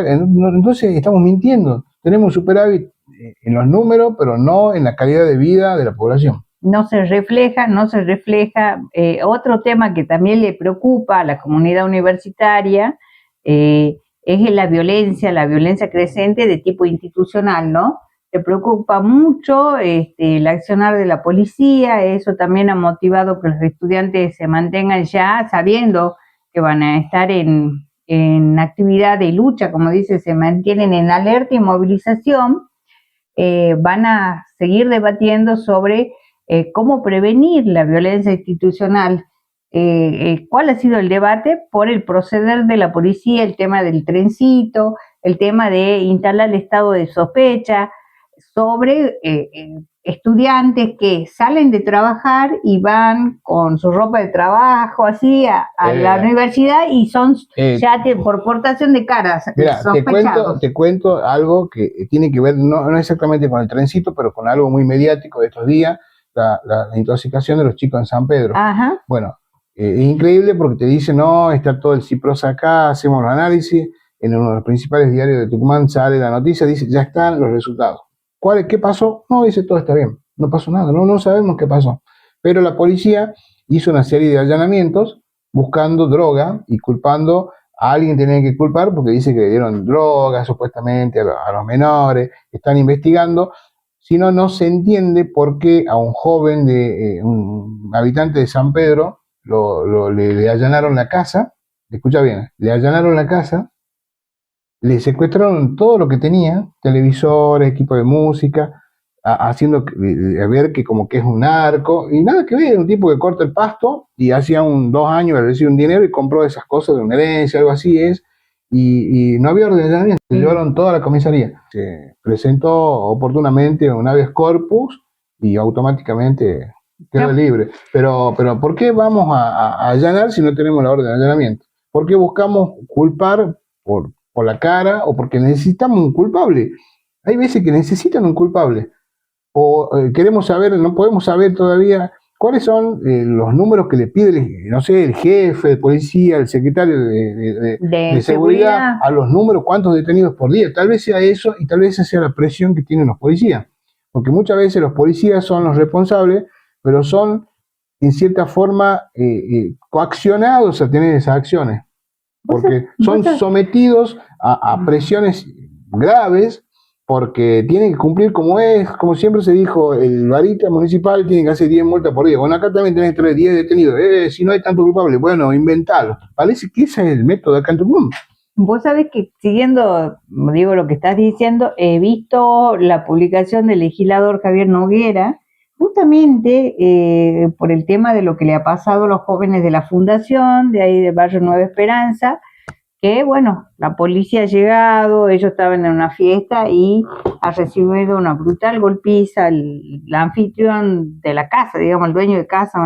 entonces estamos mintiendo. Tenemos superávit en los números, pero no en la calidad de vida de la población. No se refleja. Otro tema que también le preocupa a la comunidad universitaria es la violencia creciente de tipo institucional, ¿no? Le preocupa mucho el accionar de la policía. Eso también ha motivado que los estudiantes se mantengan ya sabiendo que van a estar en actividad de lucha, como dice, se mantienen en alerta y movilización. Van a seguir debatiendo sobre cómo prevenir la violencia institucional. ¿Cuál ha sido el debate? Por el proceder de la policía, el tema del trencito, el tema de instalar el estado de sospecha sobre estudiantes que salen de trabajar y van con su ropa de trabajo así a la universidad y son ya por portación de caras. Mira, te cuento algo que tiene que ver, no exactamente con el trencito, pero con algo muy mediático de estos días, la intoxicación de los chicos en San Pedro. Ajá. Bueno, es increíble porque te dicen, no, está todo el CIPROS acá, hacemos los análisis, en uno de los principales diarios de Tucumán sale la noticia, dice, ya están los resultados. ¿Qué pasó? No, dice, todo está bien, no pasó nada, no sabemos qué pasó. Pero la policía hizo una serie de allanamientos buscando droga y culpando a alguien que tenía que culpar porque dice que le dieron droga supuestamente a los menores, están investigando. Si no, no se entiende por qué a un joven, un habitante de San Pedro, le allanaron la casa, escucha bien, le allanaron la casa, le secuestraron todo lo que tenía, televisores, equipo de música, haciendo ver que como que es un narco, y nada que ver, un tipo que corta el pasto, y hacía 2 años le recibió un dinero y compró esas cosas de una herencia, algo así es, y no había ordenamiento, se llevaron toda la comisaría. Se presentó oportunamente un habeas corpus y automáticamente quedó libre. Pero ¿por qué vamos a allanar si no tenemos la orden de allanamiento? ¿Por qué buscamos culpar por la cara o porque necesitamos un culpable? Hay veces que necesitan un culpable. O queremos saber, no podemos saber todavía cuáles son los números que le pide, no sé, el jefe de policía, el secretario de seguridad, a los números, cuántos detenidos por día. Tal vez sea eso y tal vez esa sea la presión que tienen los policías. Porque muchas veces los policías son los responsables, pero son en cierta forma coaccionados a tener esas acciones. Porque son sometidos a presiones graves, porque tienen que cumplir como siempre se dijo, el varita municipal tiene que hacer 10 multas por día. Bueno, acá también tenés 10 detenidos. Si no hay tanto culpable, bueno, inventalo. Parece que ese es el método acá en Tucumán. Vos sabés que siguiendo, digo, lo que estás diciendo, he visto la publicación del legislador Javier Noguera, justamente por el tema de lo que le ha pasado a los jóvenes de la fundación, de ahí de Barrio Nueva Esperanza, que bueno, la policía ha llegado, ellos estaban en una fiesta y ha recibido una brutal golpiza el anfitrión de la casa, digamos, el dueño de casa,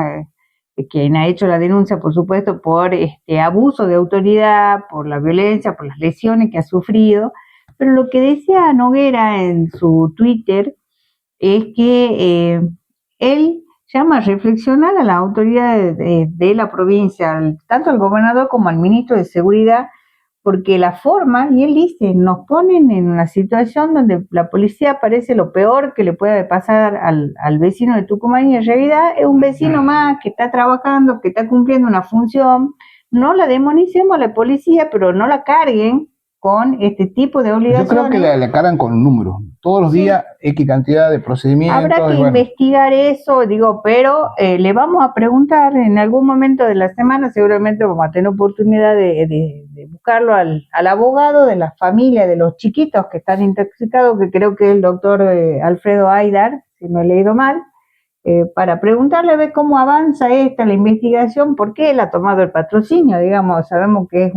quien ha hecho la denuncia, por supuesto, por abuso de autoridad, por la violencia, por las lesiones que ha sufrido. Pero lo que decía Noguera en su Twitter es que él llama a reflexionar a las autoridades de la provincia, tanto al gobernador como al ministro de Seguridad, porque la forma, y él dice, nos ponen en una situación donde la policía parece lo peor que le puede pasar al vecino de Tucumán, y en realidad es un vecino más que está trabajando, que está cumpliendo una función. No la demonicemos a la policía, pero no la carguen con este tipo de Yo obligaciones. creo que la cargan con números. Todos los días X cantidad de procedimientos. Habrá que investigar eso, digo, pero le vamos a preguntar en algún momento de la semana, seguramente vamos a tener oportunidad de buscarlo al abogado de la familia de los chiquitos que están intoxicados, que creo que es el doctor Alfredo Aidar, si no he leído mal, para preguntarle a ver cómo avanza la investigación, por qué él ha tomado el patrocinio, digamos, sabemos que es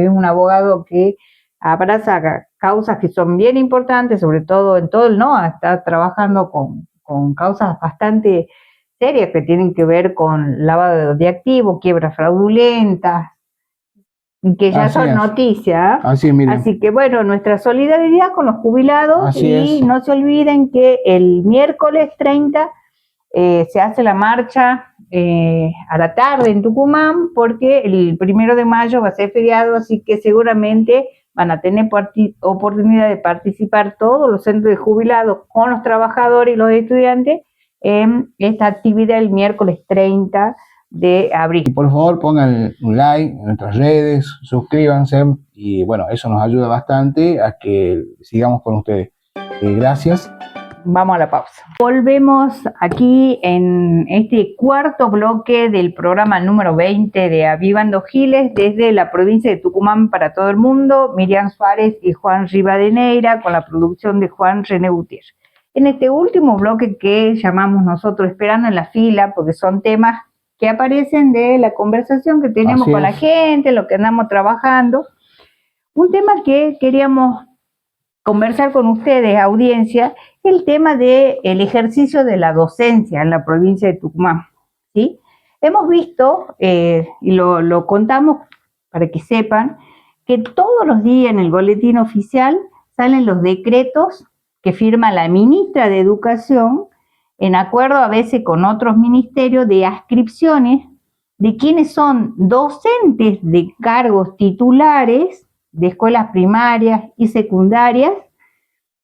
un abogado que abraza causas que son bien importantes, sobre todo en todo el NOA, está trabajando con causas bastante serias que tienen que ver con lavado de activos, quiebras fraudulentas, que ya son noticias. Así que bueno, nuestra solidaridad con los jubilados no se olviden que el miércoles 30 se hace la marcha a la tarde en Tucumán porque el 1 de mayo va a ser feriado, así que seguramente van a tener oportunidad de participar todos los centros de jubilados con los trabajadores y los estudiantes en esta actividad el miércoles 30 de abril. Y por favor pongan un like en nuestras redes, suscríbanse y bueno, eso nos ayuda bastante a que sigamos con ustedes. Gracias. Vamos a la pausa. Volvemos aquí en este cuarto bloque del programa número 20 de Avivando Giles desde la provincia de Tucumán para todo el mundo, Miriam Suárez y Juan Rivadeneira con la producción de Juan René Gutiérrez. En este último bloque que llamamos nosotros Esperando en la Fila, porque son temas que aparecen de la conversación que tenemos con la gente, lo que andamos trabajando. Un tema que queríamos conversar con ustedes, audiencia, el tema del ejercicio de la docencia en la provincia de Tucumán, ¿sí? Hemos visto, y lo contamos para que sepan, que todos los días en el boletín oficial salen los decretos que firma la ministra de Educación, en acuerdo a veces con otros ministerios, de adscripciones de quienes son docentes de cargos titulares de escuelas primarias y secundarias,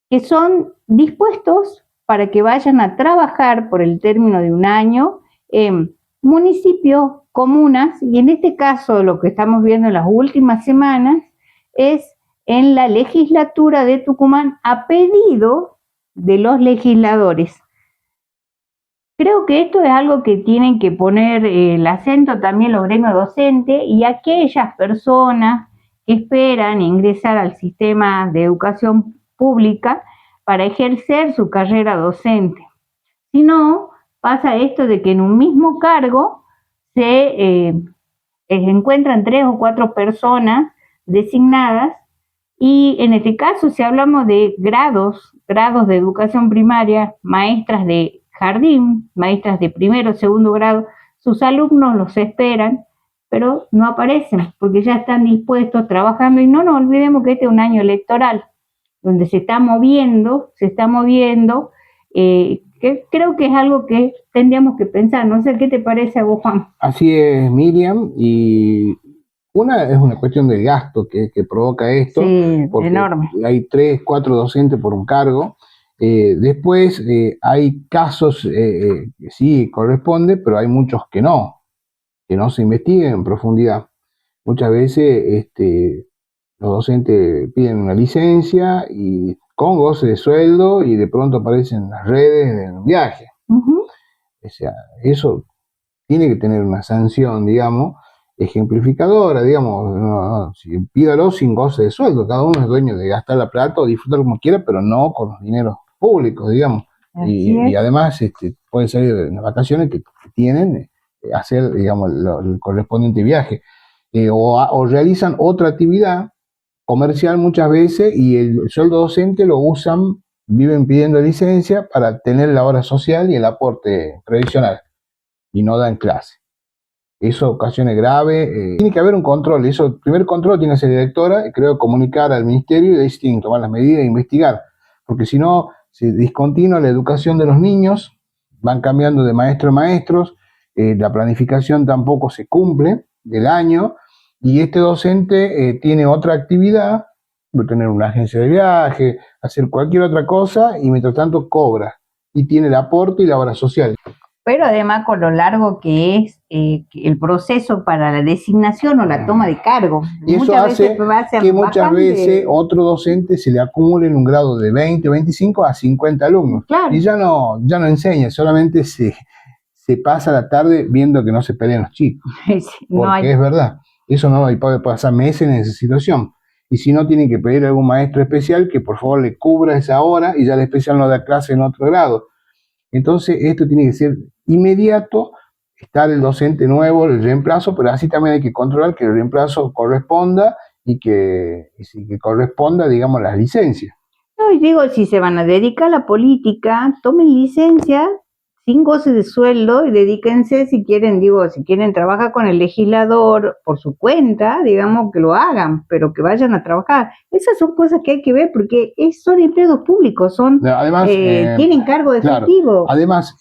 que son dispuestos para que vayan a trabajar por el término de un año en municipios, comunas, y en este caso lo que estamos viendo en las últimas semanas es en la legislatura de Tucumán a pedido de los legisladores. Creo que esto es algo que tienen que poner el acento también los gremios docentes y aquellas personas que esperan ingresar al sistema de educación pública para ejercer su carrera docente. Si no, pasa esto de que en un mismo cargo se encuentran 3 o 4 personas designadas y en este caso, si hablamos de grados de educación primaria, maestras de jardín, maestras de primero o segundo grado, sus alumnos los esperan, pero no aparecen porque ya están dispuestos trabajando y no nos olvidemos que este es un año electoral donde se está moviendo, que creo que es algo que tendríamos que pensar. No sé qué te parece a vos, Juan. Así es, Miriam, y es una cuestión de gasto que provoca esto. Sí, enorme. Hay 3, 4 docentes por un cargo. Después hay casos que sí corresponde, pero hay muchos que no se investiguen en profundidad. Muchas veces los docentes piden una licencia y con goce de sueldo y de pronto aparecen en las redes en un viaje. Uh-huh. O sea, eso tiene que tener una sanción, digamos, ejemplificadora, digamos, pídalo sin goce de sueldo. Cada uno es dueño de gastar la plata o disfrutar como quiera, pero no con los dineros públicos, digamos. Y además puede salir en las vacaciones que tienen, hacer, digamos, el correspondiente viaje. O realizan otra actividad comercial muchas veces y el sueldo docente lo usan, viven pidiendo licencia para tener la obra social y el aporte previsional y no dan clase. Eso ocasiones graves. Tiene que haber un control. El primer control tiene que ser directora, creo, comunicar al ministerio y de ahí tienen que tomar las medidas e investigar, porque si no se discontinúa la educación de los niños, van cambiando de maestro a maestros, la planificación tampoco se cumple del año. Y este docente tiene otra actividad, puede tener una agencia de viaje, hacer cualquier otra cosa y mientras tanto cobra y tiene el aporte y la obra social. pero además con lo largo que es el proceso para la designación o la toma de cargo. Y eso hace que muchas veces otro docente se le acumule en un grado de 20, 25 a 50 alumnos. Claro. Y ya no enseña, solamente se pasa la tarde viendo que no se peleen los chicos. Porque es verdad, eso no puede pasar meses en esa situación. Y si no, tiene que pedir a algún maestro especial que por favor le cubra esa hora y ya el especial no da clase en otro grado. Entonces esto tiene que ser inmediato, estar el docente nuevo, el reemplazo, pero así también hay que controlar que el reemplazo corresponda y que corresponda, digamos, las licencias. No, y digo, si se van a dedicar a la política, tomen licencia sin goce de sueldo y dedíquense, si quieren trabajar con el legislador por su cuenta, digamos, que lo hagan, pero que vayan a trabajar. Esas son cosas que hay que ver porque son empleados públicos, además, tienen cargo de claro, efectivo. Además,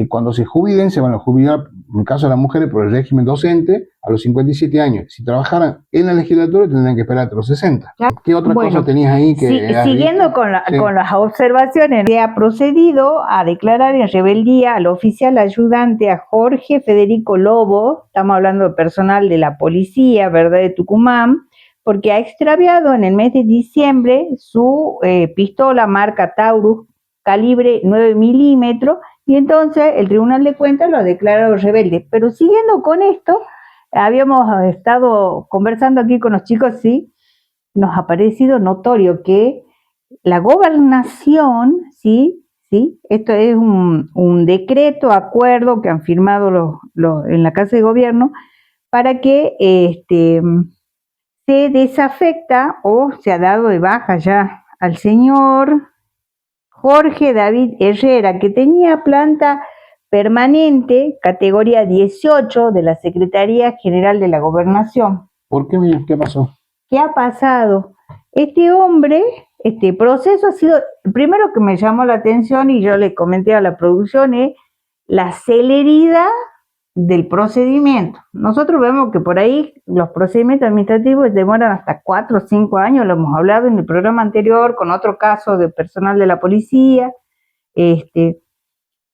cuando se jubilen, se van a jubilar, en el caso de las mujeres, por el régimen docente, a los 57 años. Si trabajaran en la legislatura, tendrían que esperar hasta los 60. Claro. ¿Qué otra cosa tenías ahí? Siguiendo con las observaciones, se ha procedido a declarar en rebeldía al oficial ayudante, a Jorge Federico Lobo, estamos hablando de personal de la policía, ¿verdad?, de Tucumán, porque ha extraviado en el mes de diciembre su pistola marca Taurus, calibre 9 milímetros, y entonces el Tribunal de Cuentas lo ha declarado rebelde. Pero siguiendo con esto, habíamos estado conversando aquí con los chicos, sí, nos ha parecido notorio que la gobernación, sí, esto es un decreto, acuerdo que han firmado en la Casa de Gobierno para que se desafecta o se ha dado de baja ya al señor Jorge David Herrera, que tenía planta permanente, categoría 18 de la Secretaría General de la Gobernación. ¿Por qué? ¿Qué pasó? ¿Qué ha pasado? Este hombre, este proceso ha sido, primero que me llamó la atención y yo le comenté a la producción, es la celeridad del procedimiento. Nosotros vemos que por ahí los procedimientos administrativos demoran hasta 4 o 5 años, lo hemos hablado en el programa anterior con otro caso de personal de la policía.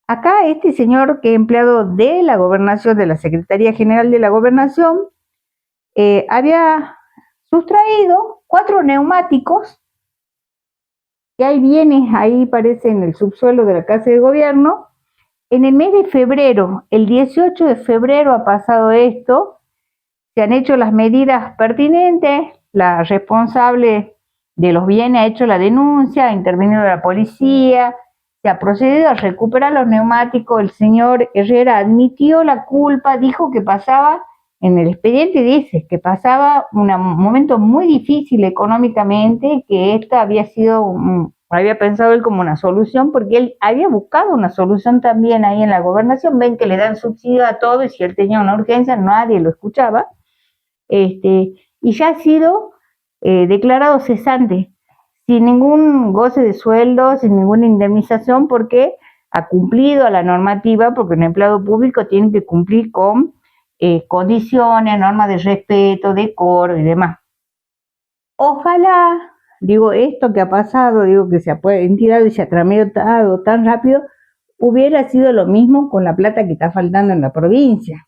Acá este señor que es empleado de la gobernación, de la Secretaría General de la Gobernación, había sustraído 4 neumáticos, que hay bienes ahí parece en el subsuelo de la Casa de Gobierno. En el mes de febrero, el 18 de febrero ha pasado esto, se han hecho las medidas pertinentes, la responsable de los bienes ha hecho la denuncia, ha intervenido la policía, se ha procedido a recuperar los neumáticos, el señor Herrera admitió la culpa, dijo que pasaba, en el expediente dice, que pasaba un momento muy difícil económicamente, que esta había sido había pensado él como una solución, porque él había buscado una solución también ahí en la gobernación. Ven que le dan subsidio a todo y si él tenía una urgencia nadie lo escuchaba, y ya ha sido declarado cesante, sin ningún goce de sueldo, sin ninguna indemnización, porque ha cumplido a la normativa, porque un empleado público tiene que cumplir con condiciones, normas de respeto, decoro y demás. Ojalá, digo, esto que ha pasado, digo, que se ha ventilado y se ha tramitado tan rápido, hubiera sido lo mismo con la plata que está faltando en la provincia.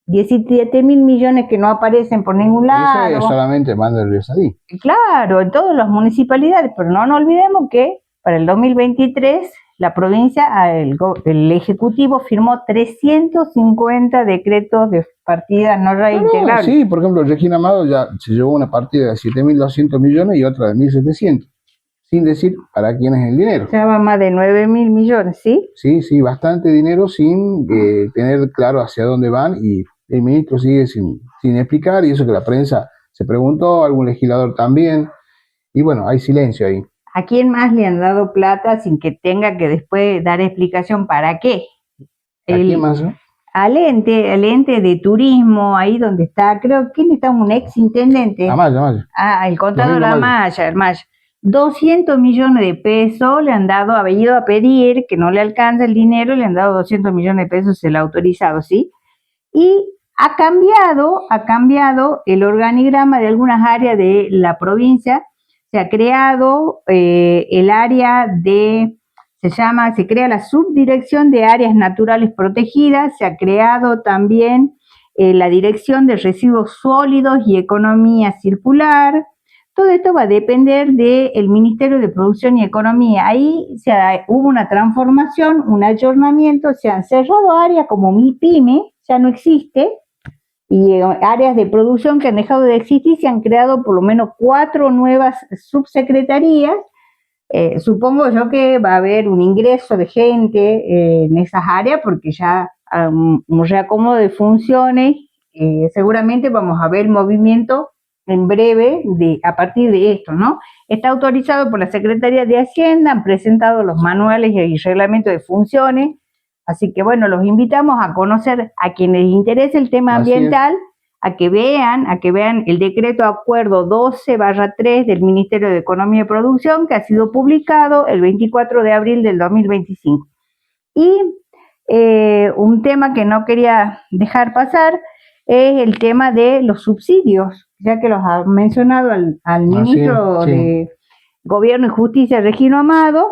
17.000 millones que no aparecen por ningún lado. Eso es solamente manda el Río Salí. Claro, en todas las municipalidades, pero no nos olvidemos que para el 2023 la provincia, el Ejecutivo firmó 350 decretos de partidas no reintegrables. Sí, por ejemplo, Regina Amado ya se llevó una partida de 7.200 millones y otra de 1.700, sin decir para quién es el dinero. Ya va más de 9.000 millones, ¿sí? Sí, bastante dinero sin tener claro hacia dónde van, y el ministro sigue sin explicar, y eso que la prensa se preguntó, algún legislador también, y bueno, hay silencio ahí. ¿A quién más le han dado plata sin que tenga que después dar explicación para qué? ¿A quién más? Al ente de turismo, ahí donde está, creo, ¿quién está? Un ex intendente. Amaya. El contador Amaya. 200 millones de pesos le han dado, ha ido a pedir, que no le alcanza el dinero, le han dado 200 millones de pesos, se lo ha autorizado, ¿sí? Y ha cambiado el organigrama de algunas áreas de la provincia. Se ha creado se se crea la Subdirección de Áreas Naturales Protegidas, se ha creado también la Dirección de Residuos Sólidos y Economía Circular. Todo esto va a depender del Ministerio de Producción y Economía. Ahí hubo una transformación, un ayornamiento, se han cerrado áreas como MIPYME, ya no existe, y áreas de producción que han dejado de existir, se han creado por lo menos 4 nuevas subsecretarías. Supongo yo que va a haber un ingreso de gente en esas áreas porque ya un reacomodo de funciones, seguramente vamos a ver movimiento en breve a partir de esto, ¿no? Está autorizado por la Secretaría de Hacienda, han presentado los manuales y reglamentos de funciones, así que bueno, los invitamos a conocer a quienes les interese el tema ambiental, a que vean el decreto acuerdo 12/3 del Ministerio de Economía y Producción, que ha sido publicado el 24 de abril del 2025. Y un tema que no quería dejar pasar es el tema de los subsidios, ya que los ha mencionado al ministro de Gobierno y Justicia, Regino Amado,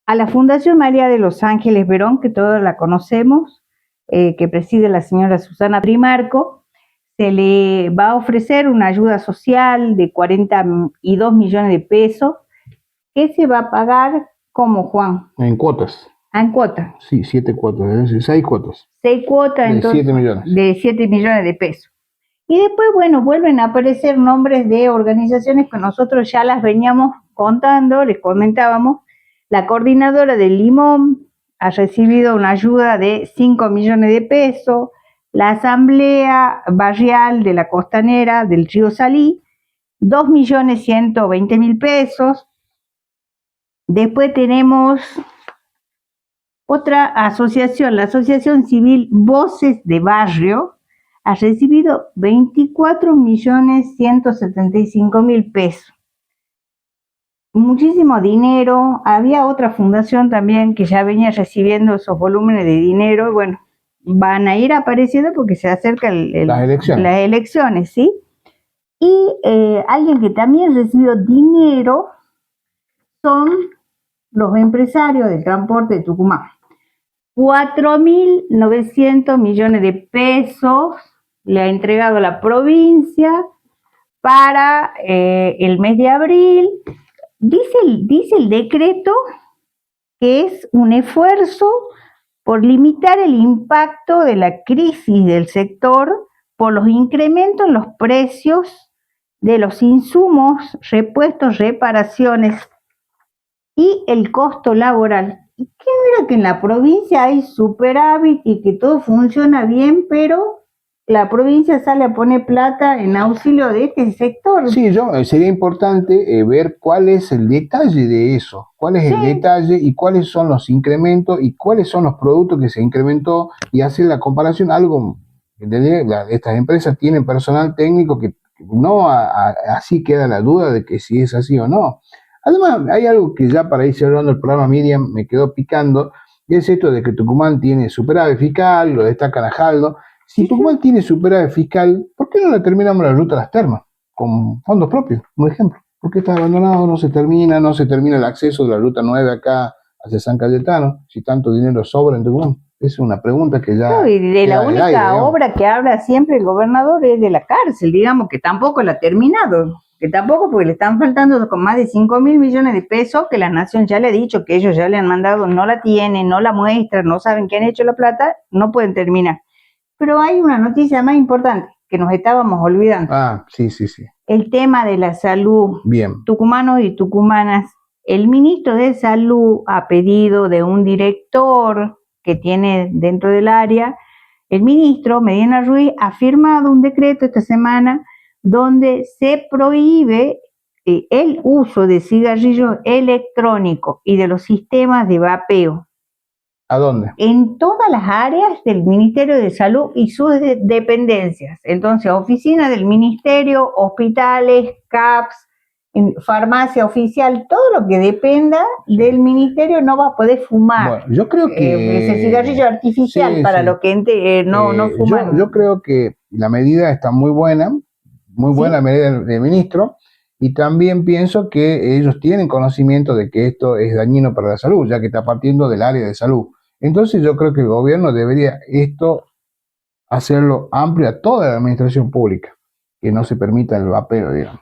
a la Fundación María de los Ángeles Verón, que todos la conocemos, que preside la señora Susana Trimarco, se le va a ofrecer una ayuda social de 42 millones de pesos, que se va a pagar como, Juan. En cuotas. En cuotas. Sí, 7 cuotas, es decir, 6 cuotas. 6 cuotas, de entonces. 7 millones. De 7 millones de pesos. Y después, bueno, vuelven a aparecer nombres de organizaciones que nosotros ya las veníamos contando, les comentábamos. La coordinadora del Limón ha recibido una ayuda de 5 millones de pesos. La Asamblea Barrial de la Costanera del Río Salí, 2.120.000 pesos. Después tenemos otra asociación, la Asociación Civil Voces de Barrio, ha recibido 24.175.000 pesos. Muchísimo dinero. Había otra fundación también que ya venía recibiendo esos volúmenes de dinero. Bueno, van a ir apareciendo porque se acercan las elecciones, ¿sí? Y alguien que también recibió dinero son los empresarios del transporte de Tucumán. 4.900 millones de pesos le ha entregado la provincia para el mes de abril. Dice el decreto que es un esfuerzo por limitar el impacto de la crisis del sector por los incrementos en los precios de los insumos, repuestos, reparaciones y el costo laboral. ¿Y qué era que en la provincia hay superávit y que todo funciona bien, pero la provincia sale a poner plata en auxilio de este sector? Sí, sería importante ver cuál es el detalle de eso, cuál es el detalle y cuáles son los incrementos y cuáles son los productos que se incrementó y hacer la comparación. Algo, estas empresas tienen personal técnico que no así queda la duda de que si es así o no. Además, hay algo que ya para ir cerrando el programa, Miriam, me quedó picando, y es esto de que Tucumán tiene superávit fiscal, lo destaca Najaldo. Si Tucumán tiene superávit fiscal, ¿por qué no le terminamos la ruta a las termas? Con fondos propios, por ejemplo. ¿Por qué está abandonado? No se termina el acceso de la ruta 9 acá hacia San Cayetano, si tanto dinero sobra en Tucumán. Es una pregunta que ya... No, y de la única obra que habla siempre el gobernador es de la cárcel, digamos, que tampoco la ha terminado. Que tampoco, porque le están faltando con más de 5.000 millones de pesos, que la nación ya le ha dicho que ellos ya le han mandado, no la tienen, no la muestran, no saben qué han hecho la plata, no pueden terminar. Pero hay una noticia más importante que nos estábamos olvidando. Sí. El tema de la salud. Bien. Tucumanos y tucumanas. El ministro de Salud ha pedido de un director que tiene dentro del área, el ministro Medina Ruiz ha firmado un decreto esta semana donde se prohíbe el uso de cigarrillos electrónicos y de los sistemas de vapeo. ¿A dónde? En todas las áreas del Ministerio de Salud y sus dependencias. Entonces, oficinas del Ministerio, hospitales, CAPS, farmacia oficial, todo lo que dependa del Ministerio no va a poder fumar. Bueno, yo creo que... ese cigarrillo artificial para lo que no fuman. Yo creo que la medida está muy buena medida del ministro, y también pienso que ellos tienen conocimiento de que esto es dañino para la salud, ya que está partiendo del área de salud. Entonces yo creo que el gobierno debería esto hacerlo amplio a toda la administración pública, que no se permita el vapeo, digamos.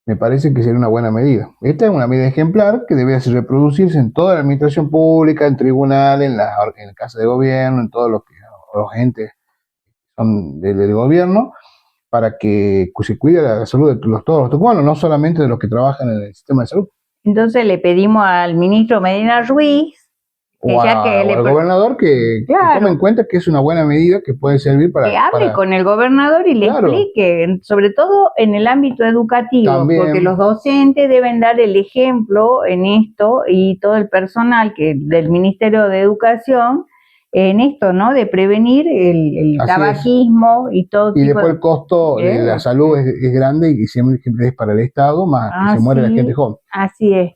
Me parece que sería una buena medida. Esta es una medida ejemplar que debe reproducirse en toda la administración pública, en tribunales, en casa de gobierno, en todos los entes son del gobierno, para que se cuide la salud de todos los tucumanos, no solamente de los que trabajan en el sistema de salud. Entonces le pedimos al ministro Medina Ruiz O al gobernador que tome en cuenta que es una buena medida que puede servir para... Que hable con el gobernador y le explique, sobre todo en el ámbito educativo, también, porque los docentes deben dar el ejemplo en esto y todo el personal del Ministerio de Educación en esto, ¿no? De prevenir el tabaquismo y todo tipo de... Y después el costo de la salud es grande y siempre es para el Estado, más que se muere la gente joven. Así es.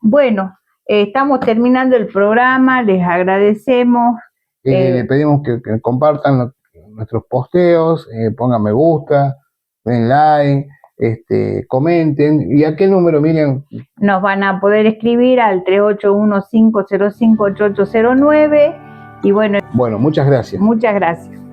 Bueno, estamos terminando el programa, les agradecemos. Le pedimos que compartan nuestros posteos, pongan me gusta, den like, comenten. ¿Y a qué número, Miriam? Nos van a poder escribir al 381-505-8809 y bueno. Bueno, muchas gracias. Muchas gracias.